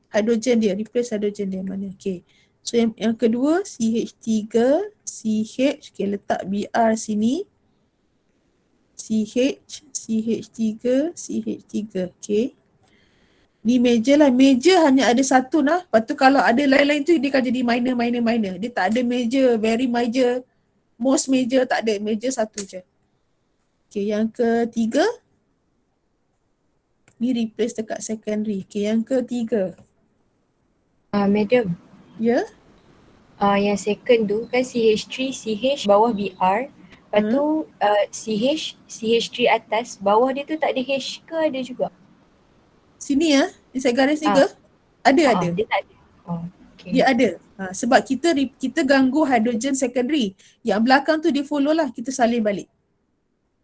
Hidrogen dia, replace hidrogen dia mana? Okay. So yang kedua, CH3, CH, okay, letak BR sini. CH, CH3, CH3, okay. Ni major lah. Major hanya ada satu lah. Lepas tu kalau ada lain-lain tu dia akan jadi minor. Dia tak ada major, very major, most major, tak ada. Major satu je. Okay, yang ketiga. Ni replace dekat secondary. Okay, yang ketiga. Madam. Ya? Yang second tu kan CH3, CH bawah BR. Lepas tu CH3 atas, bawah dia tu tak ada H ke ada juga? Sini ya, inside garis ni ke? Ada. Dia tak ada. Okay. Dia ada. Sebab kita ganggu hydrogen secondary. Yang belakang tu dia follow lah, kita salin balik.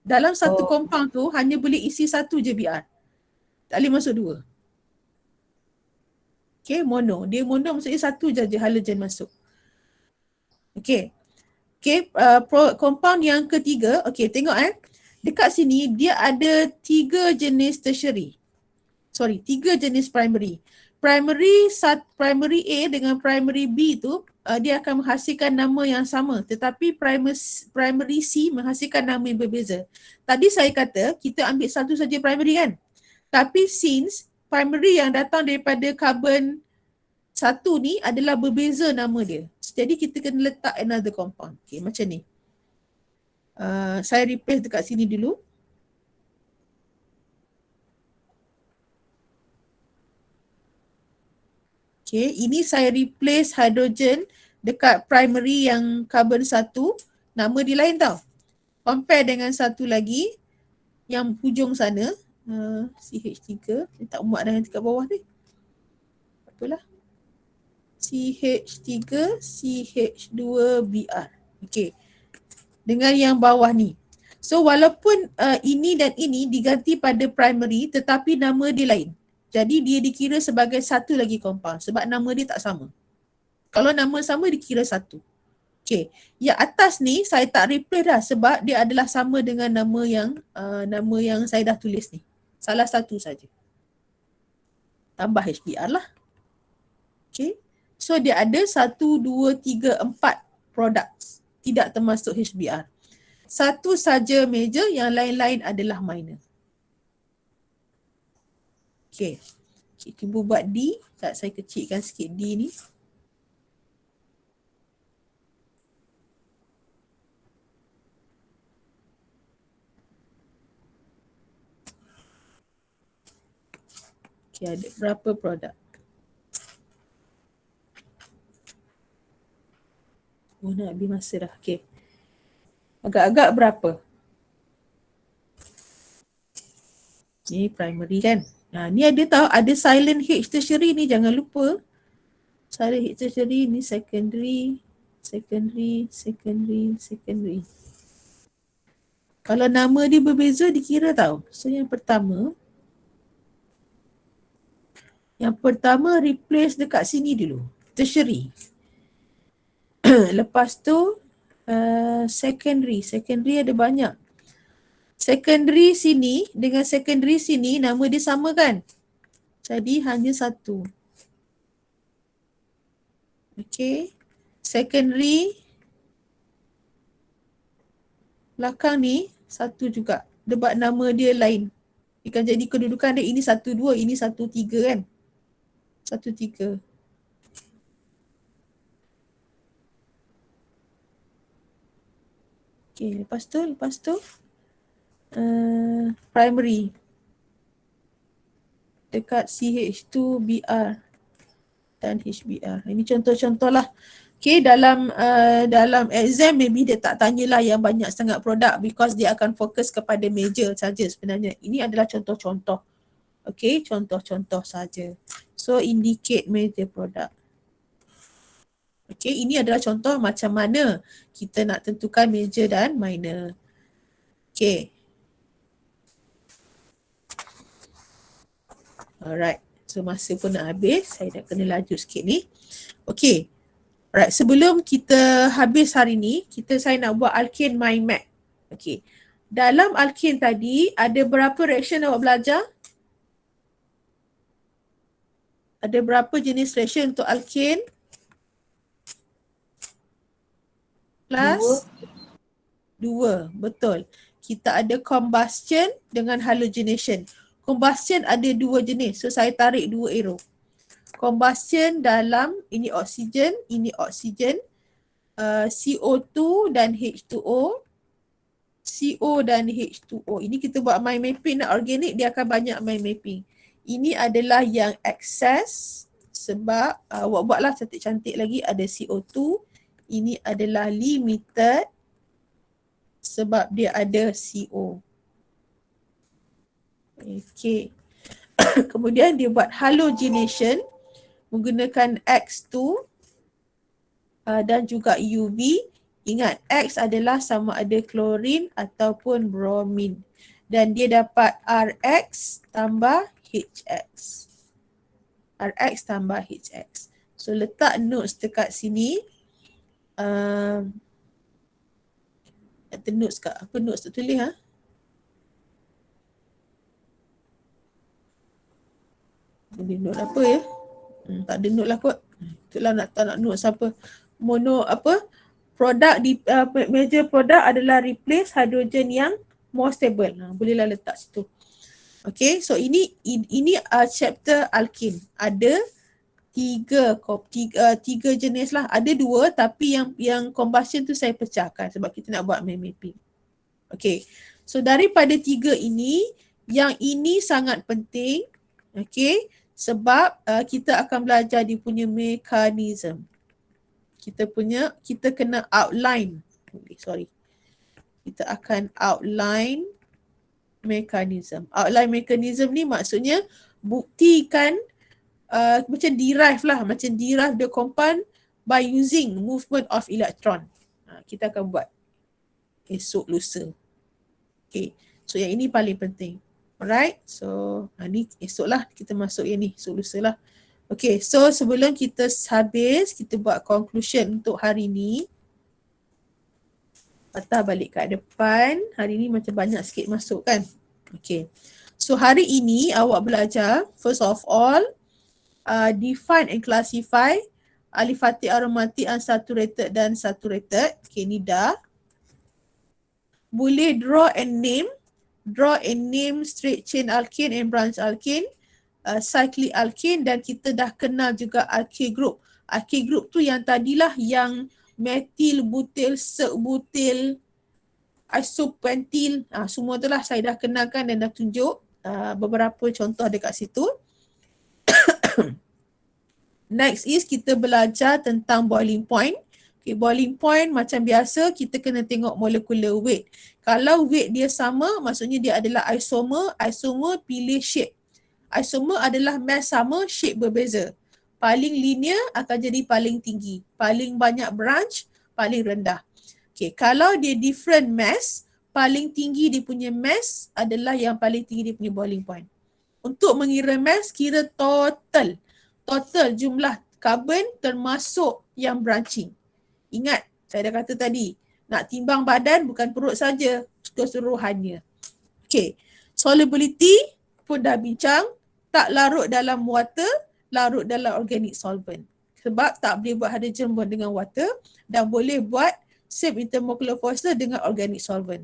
Dalam satu compound tu hanya boleh isi satu je BR. Tak boleh masuk 2. Okay, mono. Dia mono maksudnya satu je halogen masuk. Okay. Okay, compound yang ketiga. Okay, tengok dekat sini dia ada 3 jenis tertiary. 3 jenis primary. Primary A dengan primary B tu dia akan menghasilkan nama yang sama, tetapi primary C menghasilkan nama yang berbeza. Tadi saya kata kita ambil satu saja primary kan? Tapi since primary yang datang daripada carbon 1 ni adalah berbeza nama dia. Jadi kita kena letak another compound. Okay, macam ni. Saya replace dekat sini dulu. Okay, ini saya replace hydrogen dekat primary yang carbon 1. Nama dia lain tau. Compare dengan satu lagi yang hujung sana. CH3. Saya tak muat dengan dekat bawah ni. Apalah. CH3, CH2BR. Okay. Dengan yang bawah ni. So walaupun ini dan ini diganti pada primary tetapi nama dia lain. Jadi dia dikira sebagai satu lagi compound sebab nama dia tak sama. Kalau nama sama dikira satu. Okay. Yang atas ni saya tak replace dah sebab dia adalah sama dengan nama yang saya dah tulis ni. Salah satu saja. Tambah HBr lah. Okay. So dia ada 1, 2, 3, 4 products. Tidak termasuk HBr. Satu saja major, yang lain-lain adalah minor. Okay. Okay, cuba buat D. Tak, saya kecilkan sikit D ni. Okay, ada berapa produk? Oh, nak habis masa dah. Okay. Agak-agak berapa? Ni primary kan? Ni ada tahu, ada silent H tertiary ni, jangan lupa. Silent H tertiary ni secondary. Kalau nama dia berbeza, dikira tau. So yang pertama replace dekat sini dulu. Tertiary. Lepas tu secondary. Secondary ada banyak. Secondary sini dengan secondary sini nama dia sama kan? Jadi hanya satu. Okay. Secondary belakang ni satu juga. Sebab nama dia lain. Dia kan jadi kedudukan dia ini 1, 2, ini 1, 3 kan? 1, 3. Okay, lepas tu primary dekat CH2BR dan HBR. Ini contoh-contoh lah. Okay, dalam exam maybe dia tak tanyalah yang banyak sangat produk because dia akan fokus kepada major saja sebenarnya. Ini adalah contoh-contoh. Okay, contoh-contoh saja. So indicate major product. Okay, ini adalah contoh macam mana kita nak tentukan major dan minor. Okay. Alright. So masa pun nak habis. Saya dah kena laju sikit ni. Okay. Alright. Sebelum kita habis hari ni, saya nak buat alkane mind map. Okay. Dalam alkane tadi, ada berapa reaction awak belajar? Ada berapa jenis reaction untuk alkane? Plus? 2. Betul. Kita ada combustion dengan halogenation. Combustion ada 2 jenis. So saya tarik 2 arrow. Combustion dalam, ini oksigen, CO2 dan H2O. CO dan H2O. Ini kita buat mind mapping nak organik, dia akan banyak mind mapping. Ini adalah yang excess sebab awak buatlah cantik-cantik lagi, ada CO2. Ini adalah limited sebab dia ada CO. Okay. Kemudian dia buat halogenation menggunakan X2 dan juga UV. Ingat, X adalah sama ada klorin ataupun bromin. Dan dia dapat RX tambah HX. RX tambah HX. So letak notes dekat sini. Ada notes kat, apa notes tu tulis ha? Ada note apa ya? Tak ada note lah kot. Itulah tak nak note siapa. Produk di major produk adalah replace hydrogen yang more stable. Bolehlah letak situ. Okay, so ini chapter alkene. Ada tiga jenis lah. Ada 2 tapi yang combustion tu saya pecahkan sebab kita nak buat mind mapping. Okay, so daripada 3 ini, yang ini sangat penting. Okay, sebab kita akan belajar dia punya mekanisme. Kita kena outline. Kita akan outline mekanisme. Outline mekanisme ni maksudnya buktikan macam derive lah. Macam derive the compound by using movement of electron. Kita akan buat esok lusa. Okay. So yang ini paling penting. Alright. So ni esok lah kita masuk yang ni. Esok lusa lah. Okay. So sebelum kita habis, kita buat conclusion untuk hari ni. Patah balik kat depan. Hari ni macam banyak sikit masuk kan. Okay. So hari ini awak belajar first of all define and classify aliphatic, aromatic, unsaturated dan saturated. Okay, ni dah. Boleh draw and name straight chain alkane and branch alkane. cyclic alkane dan kita dah kenal juga alkyl group. Alkyl group tu yang tadilah yang metil, butil, sek-butil, isopentil, semua tu lah saya dah kenalkan dan dah tunjuk beberapa contoh dekat situ. Next is kita belajar tentang boiling point. Okay, boiling point macam biasa kita kena tengok molecular weight. Kalau weight dia sama, maksudnya dia adalah isomer. Isomer pilih shape. Isomer adalah mass sama, shape berbeza. Paling linear akan jadi paling tinggi. Paling banyak branch, paling rendah. Okay, kalau dia different mass, paling tinggi dia punya mass adalah yang paling tinggi dia punya boiling point. Untuk mengira mass, kira total. Total jumlah karbon termasuk yang branching. Ingat, saya dah kata tadi, nak timbang badan bukan perut saja, keseluruhannya. Okay, solubility pun dah bincang, tak larut dalam water, larut dalam organic solvent. Sebab tak boleh buat hydrogen bond dengan water dan boleh buat same intermolecular force dengan organic solvent.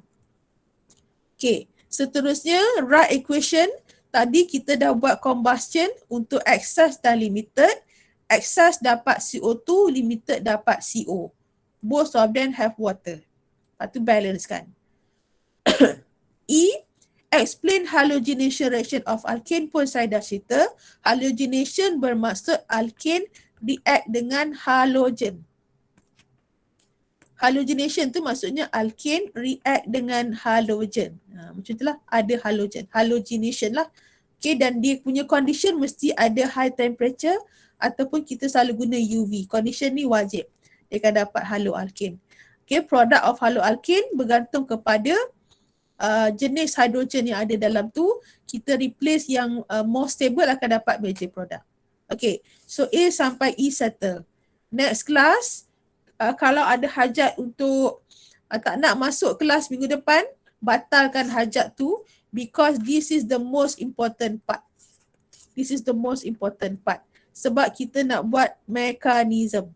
Okay, seterusnya Wright equation. Tadi kita dah buat combustion untuk excess dan limited. Excess dapat CO2, limited dapat CO. Both of them have water. Lepas tu balance kan. E, explain halogenation reaction of alkane polycide acetal. Halogenation bermaksud alkane react dengan halogen. Halogenation tu maksudnya alkane react dengan halogen. Macam itulah, ada halogen. Halogenation lah. Okay, dan dia punya condition mesti ada high temperature ataupun kita selalu guna UV. Condition ni wajib. Dia akan dapat haloalkane. Okay, product of haloalkane bergantung kepada jenis hidrogen yang ada dalam tu. Kita replace yang more stable akan dapat major product. Okay, so A sampai E settle. Next class, kalau ada hajat untuk tak nak masuk kelas minggu depan, batalkan hajat tu because this is the most important part. This is the most important part. Sebab kita nak buat mekanism.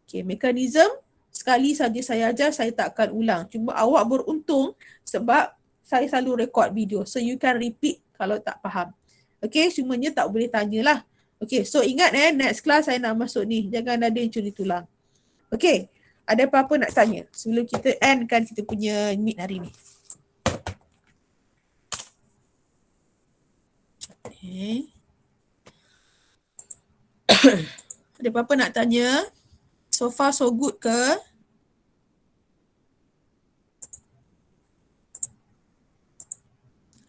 Okay, mekanism sekali saja saya ajar, saya tak akan ulang. Cuma awak beruntung sebab saya selalu record video. So you can repeat kalau tak faham. Okay, cumanya tak boleh tanyalah. Okay, so ingat next class saya nak masuk ni. Jangan ada yang curi tulang. Okay, ada apa-apa nak tanya sebelum kita end kan kita punya meet hari ni? Okay. Ada apa-apa nak tanya? So far so good ke?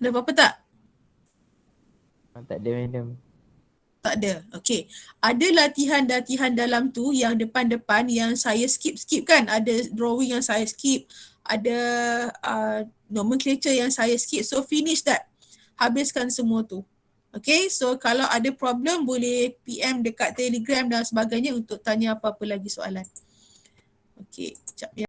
Ada apa-apa tak? Tak ada madam. Tak ada. Okay. Ada latihan-latihan dalam tu yang depan-depan yang saya skip kan. Ada drawing yang saya skip. Ada nomenclature yang saya skip. So finish that. Habiskan semua tu. Okay. So kalau ada problem boleh PM dekat Telegram dan sebagainya untuk tanya apa-apa lagi soalan. Okay. Sekejap ya.